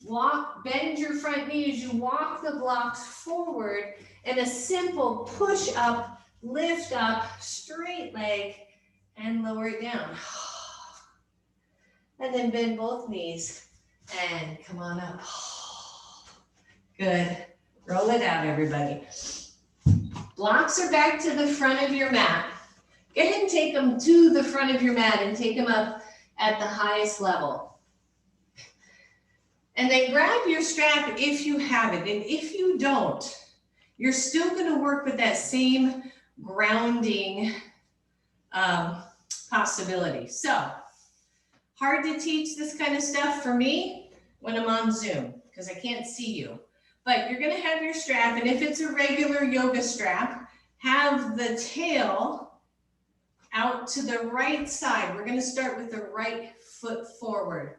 Walk, bend your front knee as you walk the blocks forward, and a simple push up, lift up, straight leg, and lower it down. And then bend both knees and come on up. Good. Roll it out, everybody. Blocks are back to the front of your mat. Go ahead and take them to the front of your mat and take them up at the highest level. And then grab your strap if you have it. And if you don't, you're still going to work with that same grounding possibility. So, hard to teach this kind of stuff for me when I'm on Zoom because I can't see you. But you're going to have your strap, and if it's a regular yoga strap, have the tail out to the right side. We're going to start with the right foot forward.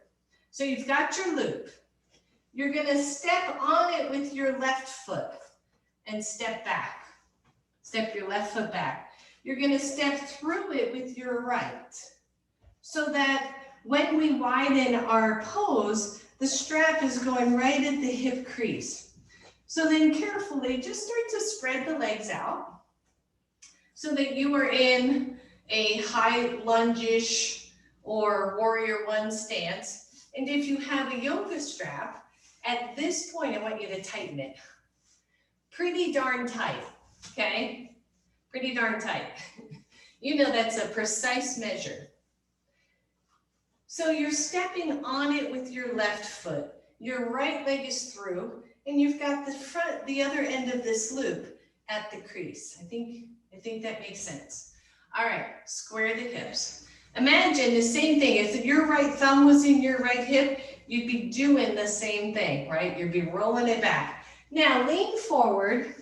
So you've got your loop. You're going to step on it with your left foot and step back. Step your left foot back. You're going to step through it with your right so that when we widen our pose, the strap is going right at the hip crease. So then carefully just start to spread the legs out so that you are in a high lunge-ish or warrior one stance. And if you have a yoga strap, at this point, I want you to tighten it. Pretty darn tight, okay? Pretty darn tight. You know that's a precise measure. So you're stepping on it with your left foot. Your right leg is through, and you've got the other end of this loop. at the crease. I think that makes sense. All right, square the hips. Imagine the same thing. If your right thumb was in your right hip, you'd be doing the same thing, right? You'd be rolling it back. Now lean forward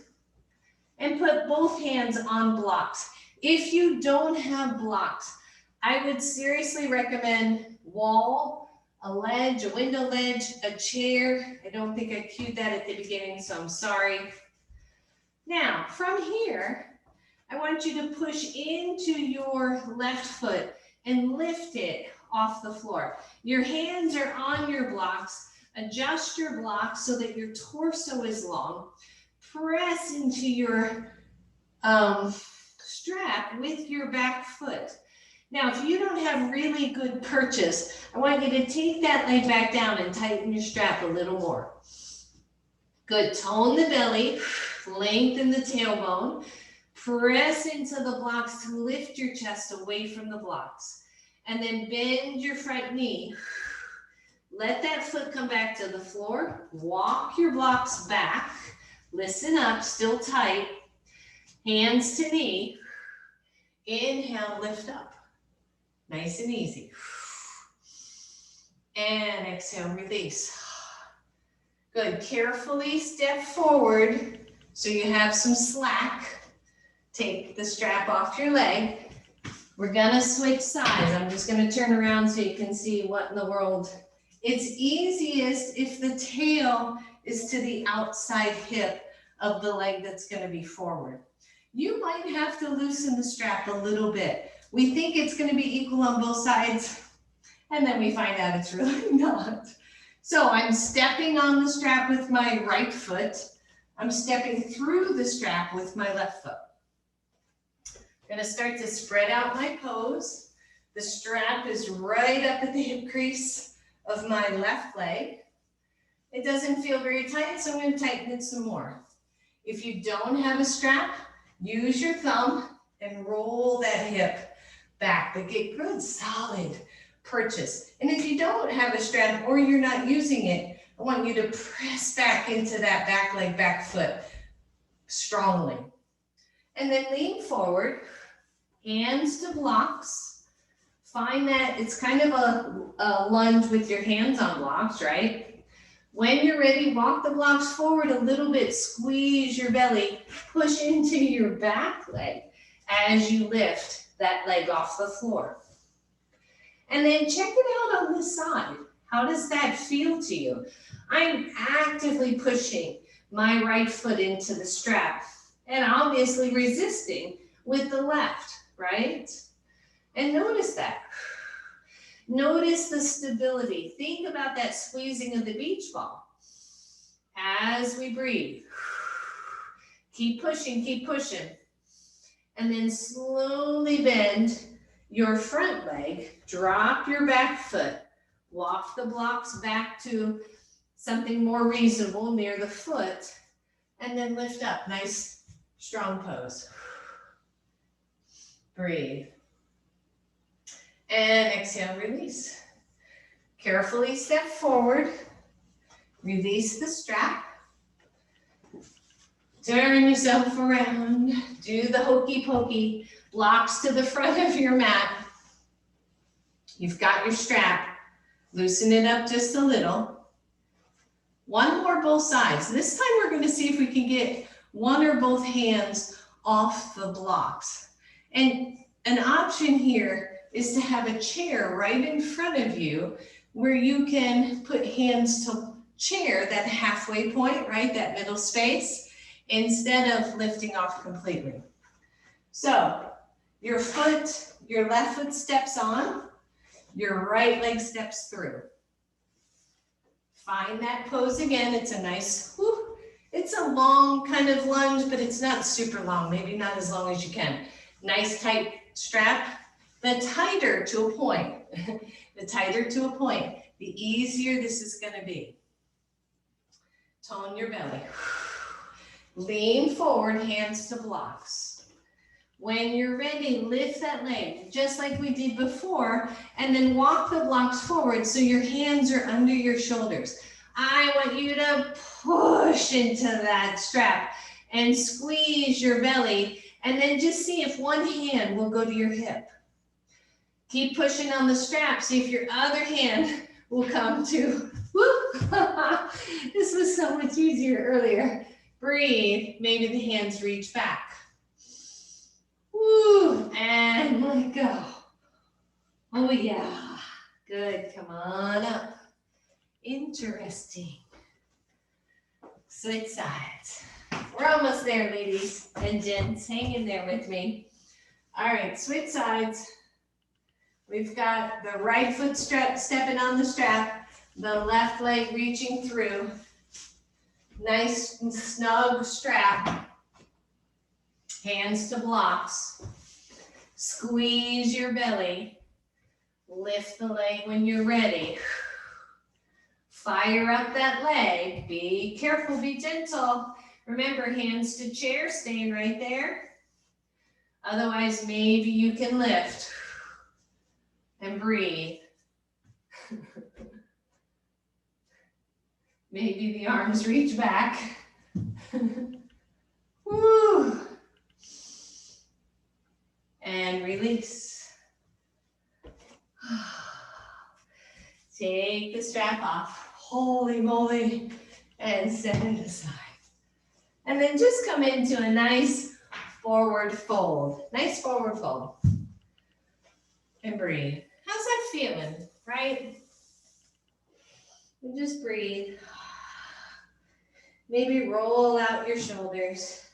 and put both hands on blocks. If you don't have blocks, I would seriously recommend wall, a ledge, a window ledge, a chair. I don't think I cued that at the beginning, so I'm sorry. Now, from here, I want you to push into your left foot and lift it off the floor. Your hands are on your blocks. Adjust your blocks so that your torso is long. Press into your strap with your back foot. Now, if you don't have really good purchase, I want you to take that leg back down and tighten your strap a little more. Good, tone the belly, lengthen the tailbone, press into the blocks to lift your chest away from the blocks, and then bend your front knee. Let that foot come back to the floor, walk your blocks back, listen up, still tight, hands to knee, inhale, lift up, nice and easy, and exhale, release. Good, carefully step forward so you have some slack. Take the strap off your leg. We're gonna switch sides. I'm just gonna turn around so you can see what in the world. It's easiest if the tail is to the outside hip of the leg that's gonna be forward. You might have to loosen the strap a little bit. We think it's gonna be equal on both sides, and then we find out it's really not. So I'm stepping on the strap with my right foot. I'm stepping through the strap with my left foot. I'm gonna start to spread out my pose. The strap is right up at the hip crease of my left leg. It doesn't feel very tight, so I'm gonna tighten it some more. If you don't have a strap, use your thumb and roll that hip back, but get good, solid purchase. And if you don't have a strap or you're not using it, I want you to press back into that back leg, back foot strongly. And then lean forward, hands to blocks. Find that it's kind of a lunge with your hands on blocks, right? When you're ready, walk the blocks forward a little bit, squeeze your belly, push into your back leg as you lift that leg off the floor. And then check it out on this side. How does that feel to you? I'm actively pushing my right foot into the strap and obviously resisting with the left, right? And notice that. Notice the stability. Think about that squeezing of the beach ball. As we breathe, keep pushing, keep pushing. And then slowly bend your front leg, drop your back foot, walk the blocks back to something more reasonable near the foot, and then lift up. Nice, strong pose. Breathe. And exhale, release. Carefully step forward, release the strap. Turn yourself around, do the hokey pokey, blocks to the front of your mat. You've got your strap, loosen it up just a little. One more both sides. This time we're going to see if we can get one or both hands off the blocks. And an option here is to have a chair right in front of you where you can put hands to chair, that halfway point, right, that middle space, instead of lifting off completely. So your left foot steps on, your right leg steps through. Find that pose again. It's a nice, it's a long kind of lunge, but it's not super long, maybe not as long as you can. Nice tight strap. The tighter to a point, the tighter to a point, the easier this is going to be. Tone your belly. Lean forward, hands to blocks. When you're ready, lift that leg, just like we did before, and then walk the blocks forward so your hands are under your shoulders. I want you to push into that strap and squeeze your belly, and then just see if one hand will go to your hip. Keep pushing on the strap, see if your other hand will come to, whoop. This was so much easier earlier. Breathe, maybe the hands reach back. Woo, and let go. Oh yeah, good, come on up. Interesting. Switch sides. We're almost there, ladies and gents. Hang in there with me. All right, switch sides. We've got the right foot stepping on the strap, the left leg reaching through. Nice and snug strap. Hands to blocks. Squeeze your belly. Lift the leg when you're ready. Fire up that leg. Be careful, be gentle. Remember, hands to chair, staying right there. Otherwise, maybe you can lift and breathe. Maybe the arms reach back. Woo. And release. Take the strap off. Holy moly. And set it aside. And then just come into a nice forward fold. Nice forward fold. And breathe. How's that feeling, right? And just breathe. Maybe roll out your shoulders.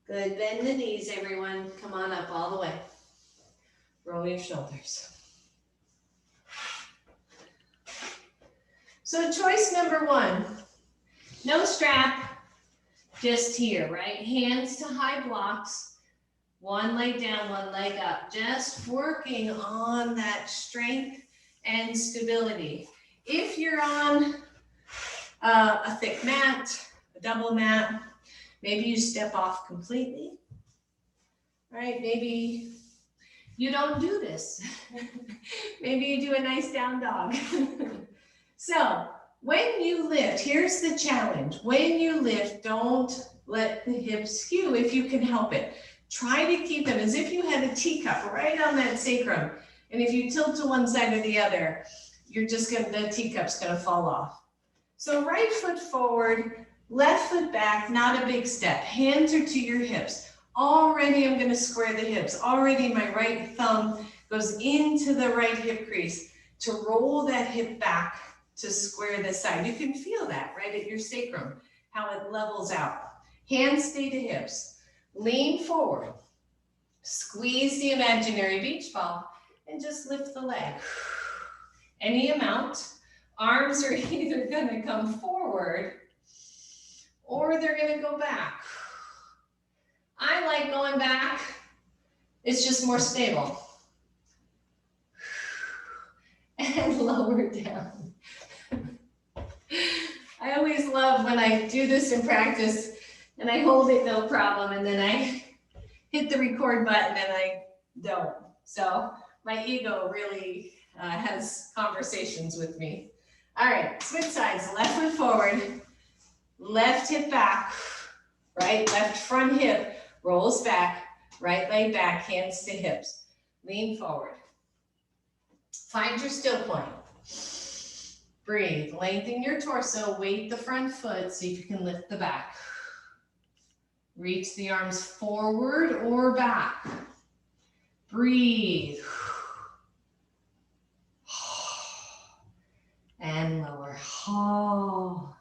Good, bend the knees, everyone. Come on up all the way. Roll your shoulders. So choice number one, no strap, just here, right? Hands to high blocks, one leg down, one leg up, just working on that strength and stability. If you're on a thick mat, a double mat, maybe you step off completely, right? Maybe you don't do this. Maybe you do a nice down dog. So when you lift, here's the challenge. When you lift, don't let the hips skew if you can help it. Try to keep them as if you had a teacup right on that sacrum. And if you tilt to one side or the other, you're just gonna, the teacup's gonna fall off. So right foot forward, left foot back, not a big step. Hands are to your hips. Already I'm gonna square the hips. Already my right thumb goes into the right hip crease to roll that hip back to square the side. You can feel that right at your sacrum, how it levels out. Hands stay to hips. Lean forward. Squeeze the imaginary beach ball and just lift the leg. Any amount. Arms are either gonna come forward or they're gonna go back. I like going back. It's just more stable. And lower down. I always love when I do this in practice and I hold it no problem and then I hit the record button and I don't. So my ego really has conversations with me. All right, switch sides, left foot forward, left hip back, right, left front hip rolls back, right leg back, hands to hips. Lean forward. Find your still point. Breathe, lengthen your torso, weight the front foot, see if you can lift the back. Reach the arms forward or back. Breathe. And lower. Oh,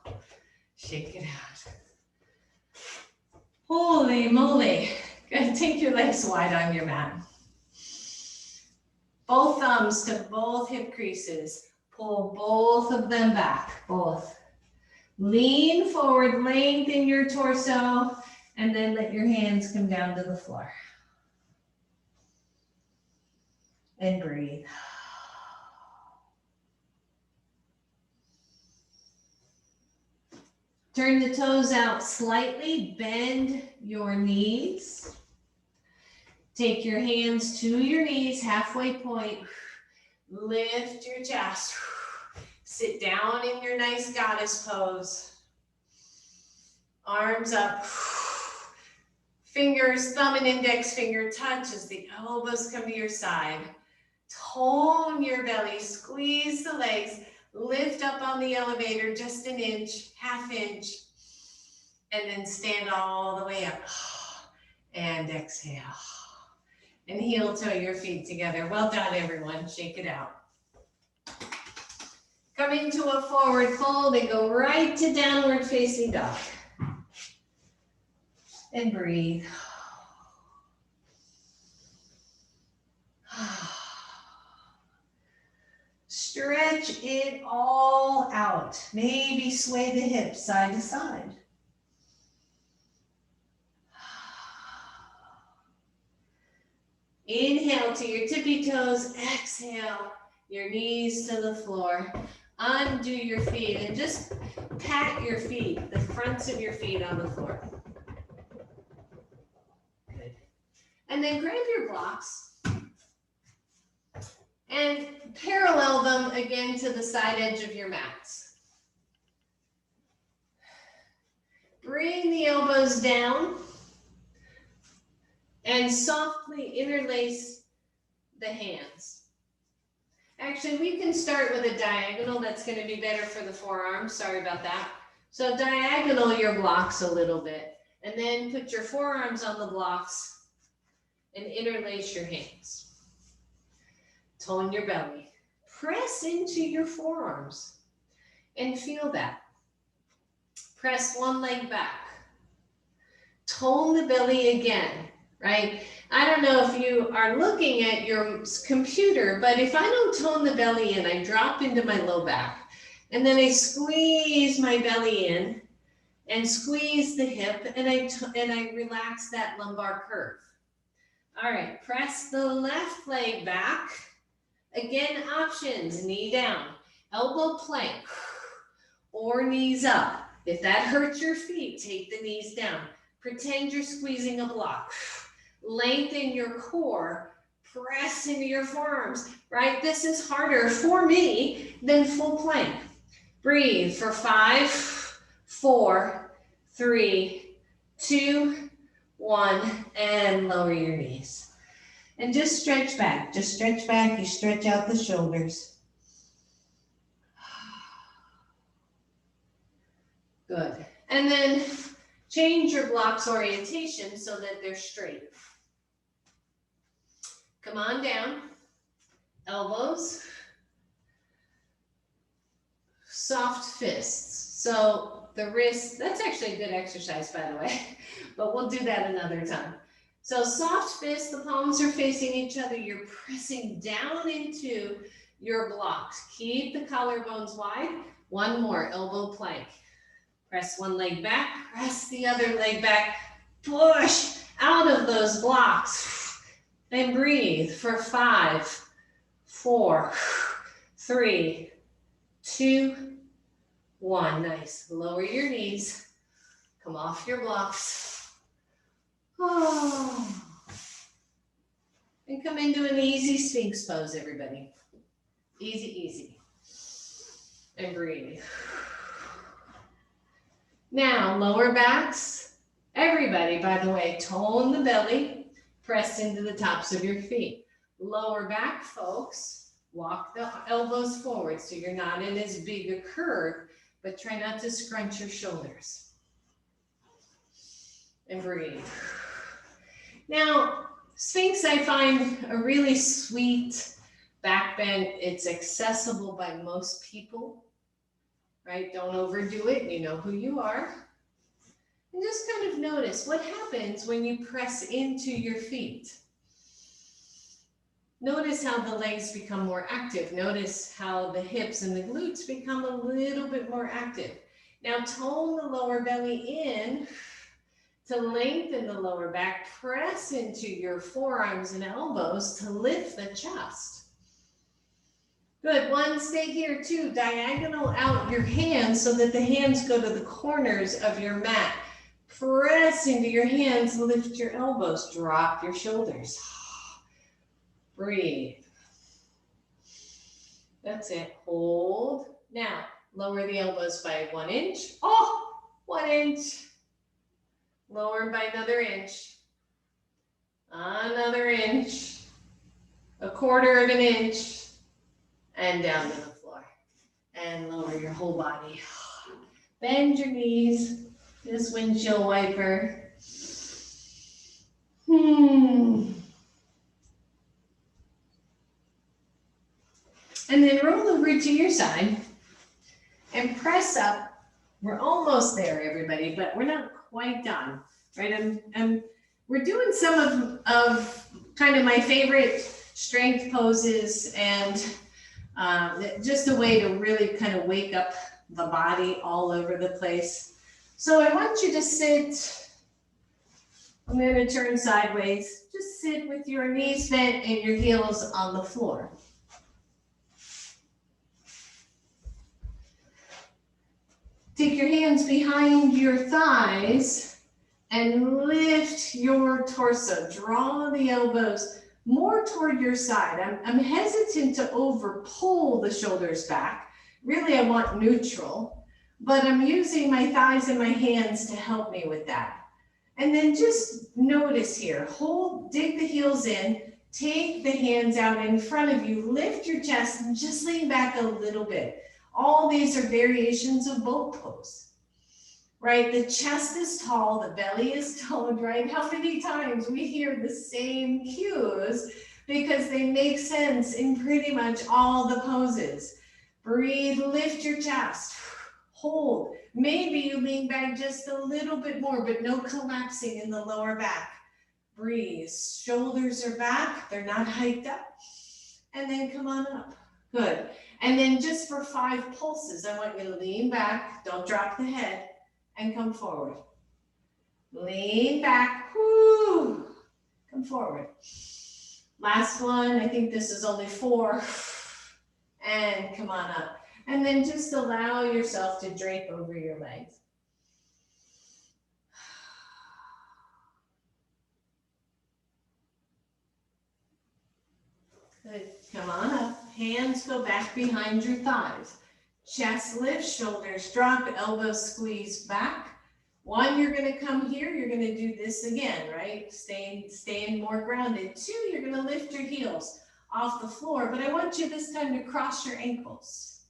shake it out. Holy moly. Good, take your legs wide on your mat. Both thumbs to both hip creases. Pull both of them back, both. Lean forward, lengthen your torso, and then let your hands come down to the floor. And breathe. Turn the toes out slightly, bend your knees. Take your hands to your knees, halfway point. Lift your chest. Sit down in your nice goddess pose. Arms up. Fingers, thumb and index finger touch as the elbows come to your side. Tone your belly, squeeze the legs, lift up on the elevator just an inch, half inch, and then stand all the way up. And exhale. And heel toe your feet together. Well done, everyone. Shake it out. Come into a forward fold and go right to downward facing dog. And breathe. Stretch it all out. Maybe sway the hips side to side. Inhale to your tippy toes. Exhale your knees to the floor. Undo your feet and just pat your feet, the fronts of your feet on the floor. Good. And then grab your blocks and parallel them again to the side edge of your mats. Bring the elbows down and softly interlace the hands. Actually, we can start with a diagonal. That's going to be better for the forearms. Sorry about that. So diagonal your blocks a little bit, and then put your forearms on the blocks and interlace your hands. Tone your belly. Press into your forearms and feel that. Press one leg back. Tone the belly again, right? I don't know if you are looking at your computer, but if I don't tone the belly in, I drop into my low back, and then I squeeze my belly in and squeeze the hip, and I relax that lumbar curve. All right, press the left leg back. Again, options, knee down, elbow plank, or knees up. If that hurts your feet, take the knees down. Pretend you're squeezing a block. Lengthen your core, press into your forearms, right? This is harder for me than full plank. Breathe for 5, 4, 3, 2, 1, and lower your knees. And just stretch back, you stretch out the shoulders. Good. And then change your blocks orientation so that they're straight. Come on down, elbows, soft fists. So the wrist, that's actually a good exercise, by the way, but we'll do that another time. So soft fists, the palms are facing each other. You're pressing down into your blocks. Keep the collarbones wide. One more, elbow plank. Press one leg back, press the other leg back, push out of those blocks. And breathe for 5, 4, 3, 2, 1. Nice. Lower your knees. Come off your blocks. Oh. And come into an easy Sphinx pose, everybody. Easy, easy. And breathe. Now, lower backs. Everybody, by the way, tone the belly. Press into the tops of your feet. Lower back, folks. Walk the elbows forward so you're not in as big a curve, but try not to scrunch your shoulders. And breathe. Now, Sphinx, I find a really sweet back bend. It's accessible by most people, right? Don't overdo it. You know who you are. And just kind of notice what happens when you press into your feet. Notice how the legs become more active. Notice how the hips and the glutes become a little bit more active. Now tone the lower belly in to lengthen the lower back. Press into your forearms and elbows to lift the chest. Good. One, stay here. 2, diagonal out your hands so that the hands go to the corners of your mat. Press into your hands, lift your elbows, drop your shoulders. Breathe. That's it. Hold. Now, lower the elbows by 1 inch. Oh, 1 inch. Lower by another inch. Another inch. A quarter of an inch. And down to the floor. And lower your whole body. Bend your knees. This windshield wiper. And then roll over to your side and press up. We're almost there, everybody, but we're not quite done, right? We're doing some of kind of my favorite strength poses and just a way to really kind of wake up the body all over the place. So I want you to sit. I'm going to turn sideways. Just sit with your knees bent and your heels on the floor. Take your hands behind your thighs and lift your torso. Draw the elbows more toward your side. I'm hesitant to over pull the shoulders back. Really, I want neutral, but I'm using my thighs and my hands to help me with that. And then just notice here, dig the heels in, take the hands out in front of you, lift your chest and just lean back a little bit. All these are variations of boat pose, right? The chest is tall, the belly is toned, right? How many times we hear the same cues because they make sense in pretty much all the poses. Breathe, lift your chest, hold. Maybe you lean back just a little bit more, but no collapsing in the lower back. Breathe, shoulders are back, they're not hiked up. And then come on up, good. And then just for 5 pulses, I want you to lean back, don't drop the head, and come forward. Lean back, whoo, come forward. Last one, I think this is only 4, and come on up. And then just allow yourself to drape over your legs. Good, come on up. Hands go back behind your thighs. Chest lift, shoulders drop, elbows squeeze back. 1, you're gonna come here, you're gonna do this again, right? Staying more grounded. 2, you're gonna lift your heels off the floor, but I want you this time to cross your ankles.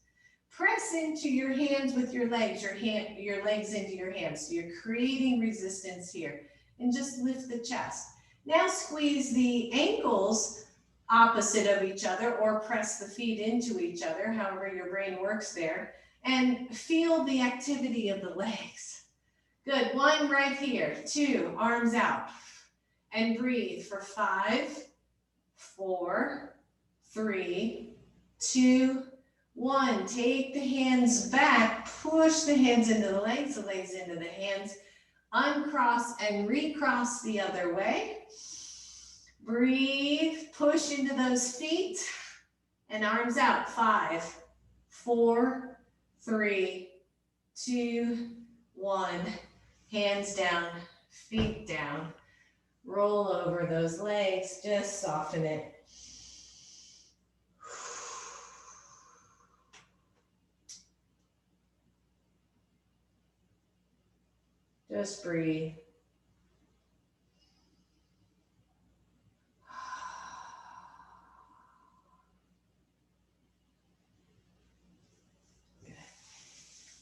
Press into your hands with your legs, your legs into your hands. So you're creating resistance here. And just lift the chest. Now squeeze the ankles opposite of each other or press the feet into each other, however your brain works there, and feel the activity of the legs. Good, 1 right here, 2, arms out, and breathe for 5, 4, 3, 2, 1. Take the hands back, push the hands into the legs into the hands, uncross and recross the other way. Breathe, push into those feet and arms out. 5, 4, 3, 2, 1. Hands down, feet down. Roll over those legs, just soften it. Just breathe.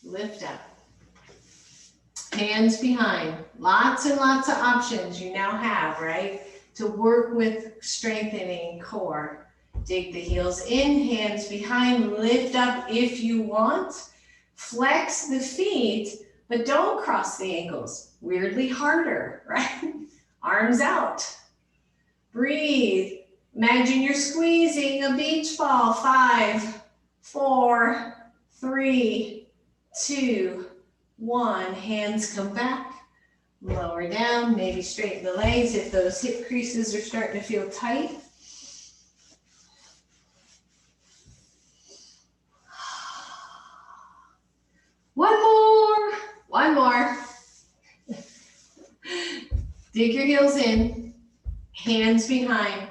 Lift up. Hands behind. Lots and lots of options you now have, right? To work with strengthening core. Dig the heels in, hands behind, lift up if you want. Flex the feet, but don't cross the ankles. Weirdly harder, right? Arms out. Breathe. Imagine you're squeezing a beach ball. 5, 4, 3, 2, 1. Hands come back. Lower down. Maybe straighten the legs if those hip creases are starting to feel tight. One more. dig your heels in, hands behind,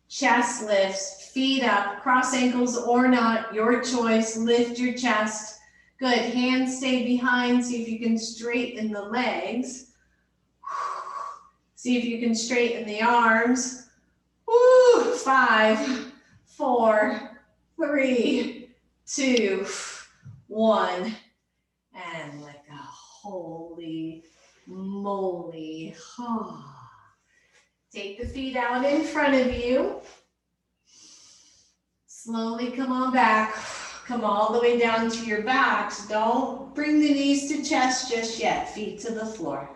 chest lifts, feet up, cross ankles or not, your choice, lift your chest. Good, hands stay behind, see if you can straighten the legs. See if you can straighten the arms. Woo, 5, 4, 3, 2, 1, and let go. Holy moly. Take the feet out in front of you. Slowly come on back. Come all the way down to your backs. Don't bring the knees to chest just yet. Feet to the floor.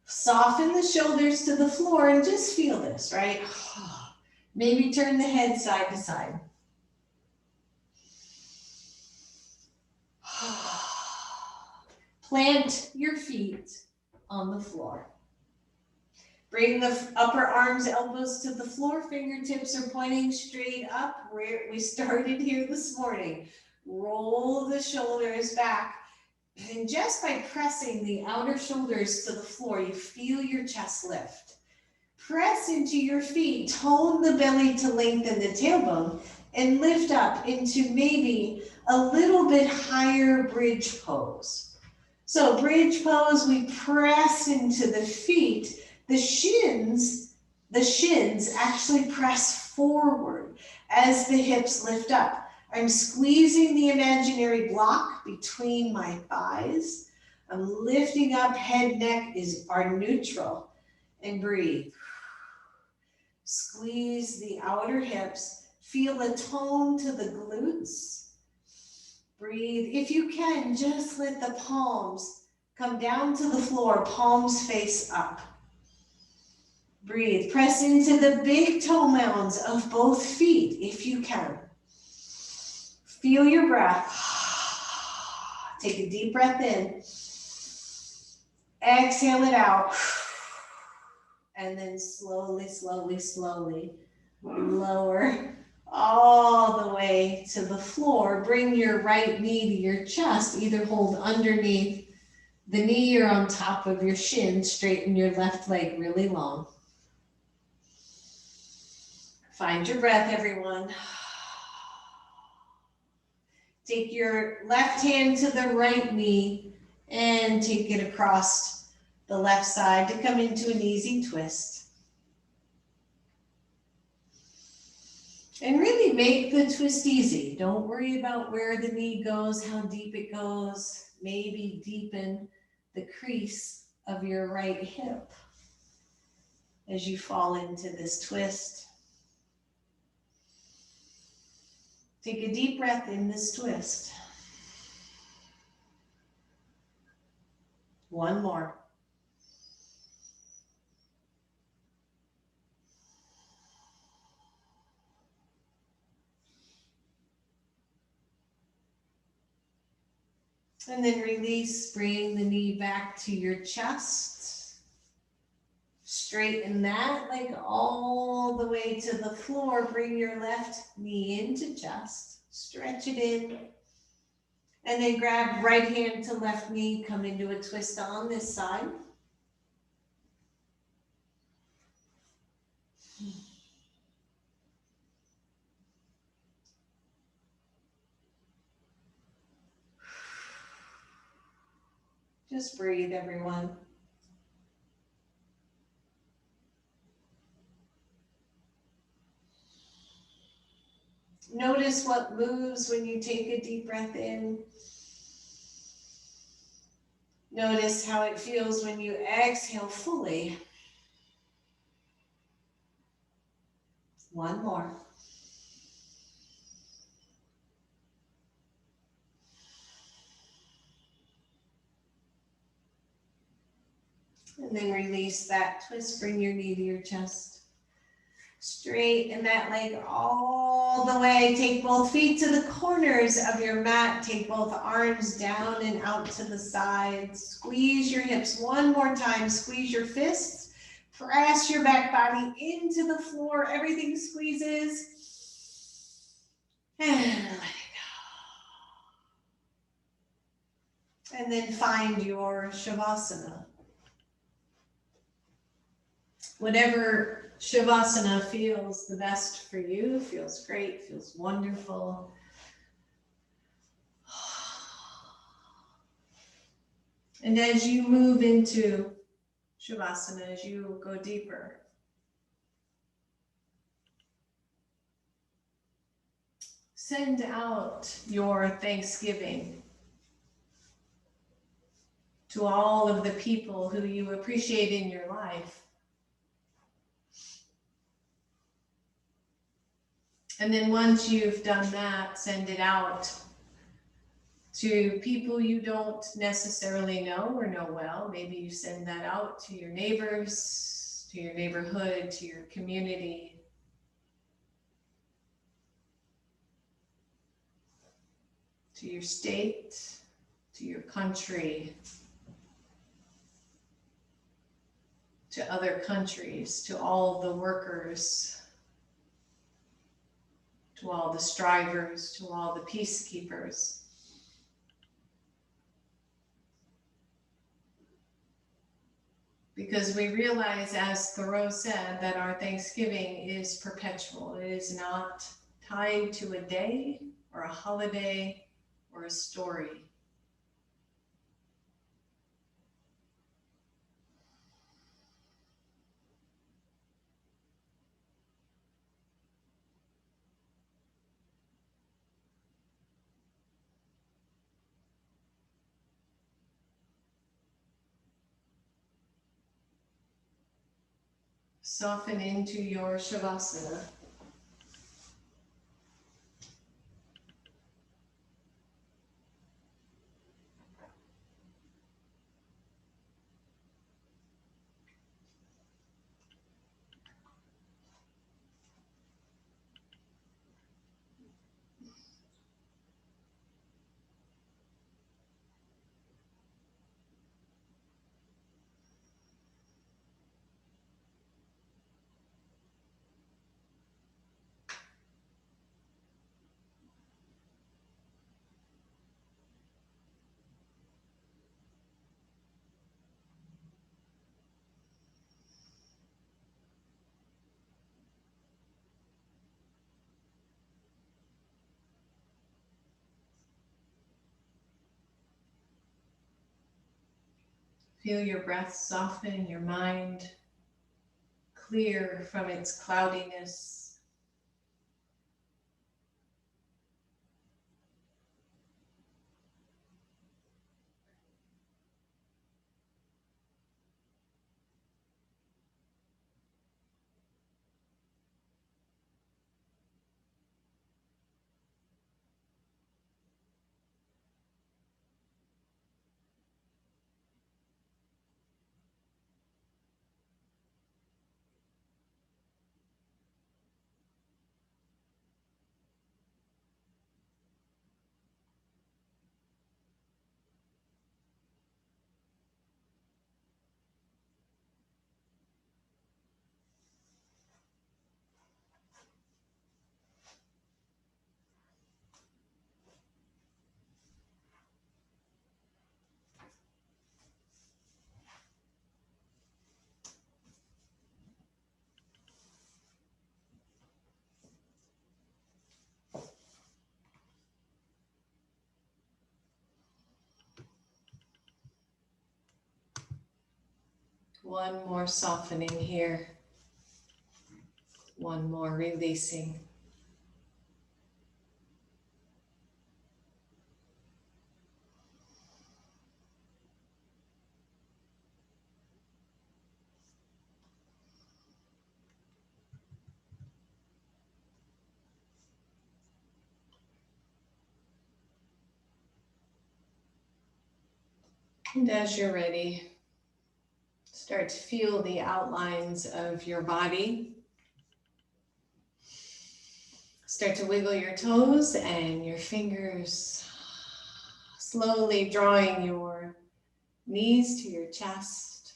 Soften the shoulders to the floor and just feel this, right? Maybe turn the head side to side. Plant your feet on the floor. Bring the upper arms, elbows to the floor. Fingertips are pointing straight up where we started here this morning. Roll the shoulders back. And just by pressing the outer shoulders to the floor, you feel your chest lift. Press into your feet, tone the belly to lengthen the tailbone, and lift up into maybe a little bit higher bridge pose. So bridge pose, we press into the feet. The shins actually press forward as the hips lift up. I'm squeezing the imaginary block between my thighs. I'm lifting up, head, neck are neutral. And breathe. Squeeze the outer hips. Feel a tone to the glutes. Breathe. If you can, just let the palms come down to the floor, palms face up. Breathe. Press into the big toe mounds of both feet if you can. Feel your breath. Take a deep breath in. Exhale it out. And then slowly, slowly, slowly lower all the way to the floor. Bring your right knee to your chest. Either hold underneath the knee or on top of your shin. Straighten your left leg really long. Find your breath, everyone. Take your left hand to the right knee and take it across the left side to come into an easy twist. And really make the twist easy. Don't worry about where the knee goes, how deep it goes. Maybe deepen the crease of your right hip as you fall into this twist. Take a deep breath in this twist. One more. And then release, bring the knee back to your chest. Straighten that leg all the way to the floor. Bring your left knee into chest. Stretch it in. And then grab right hand to left knee. Come into a twist on this side. Just breathe, everyone. Notice what moves when you take a deep breath in. Notice how it feels when you exhale fully. One more. And then release that twist, bring your knee to your chest. Straighten that leg all the way. Take both feet to the corners of your mat. Take both arms down and out to the sides. Squeeze your hips one more time. Squeeze your fists. Press your back body into the floor. Everything squeezes. And let it go. And then find your Shavasana. whatever Shavasana feels the best for you, feels great, feels wonderful. And as you move into Shavasana, as you go deeper, send out your thanksgiving to all of the people who you appreciate in your life. And then once you've done that, send it out to people you don't necessarily know or know well. Maybe you send that out to your neighbors, to your neighborhood, to your community. To your state, to your country, to other countries, to all the workers, to all the strivers, to all the peacekeepers. Because we realize, as Thoreau said, that our Thanksgiving is perpetual. It is not tied to a day or a holiday or a story. Soften into your Shavasana. Feel your breath soften, your mind clear from its cloudiness. One more softening here. One more releasing. And as you're ready, start to feel the outlines of your body. Start to wiggle your toes and your fingers, slowly drawing your knees to your chest,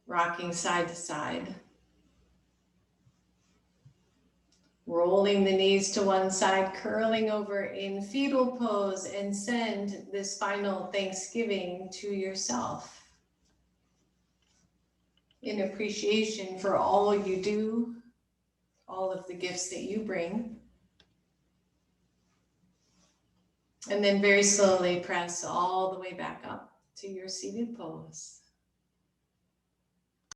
rocking side to side. Rolling the knees to one side, curling over in fetal pose, and send this final Thanksgiving to yourself. in appreciation for all you do, all of the gifts that you bring. And then very slowly press all the way back up to your seated pose.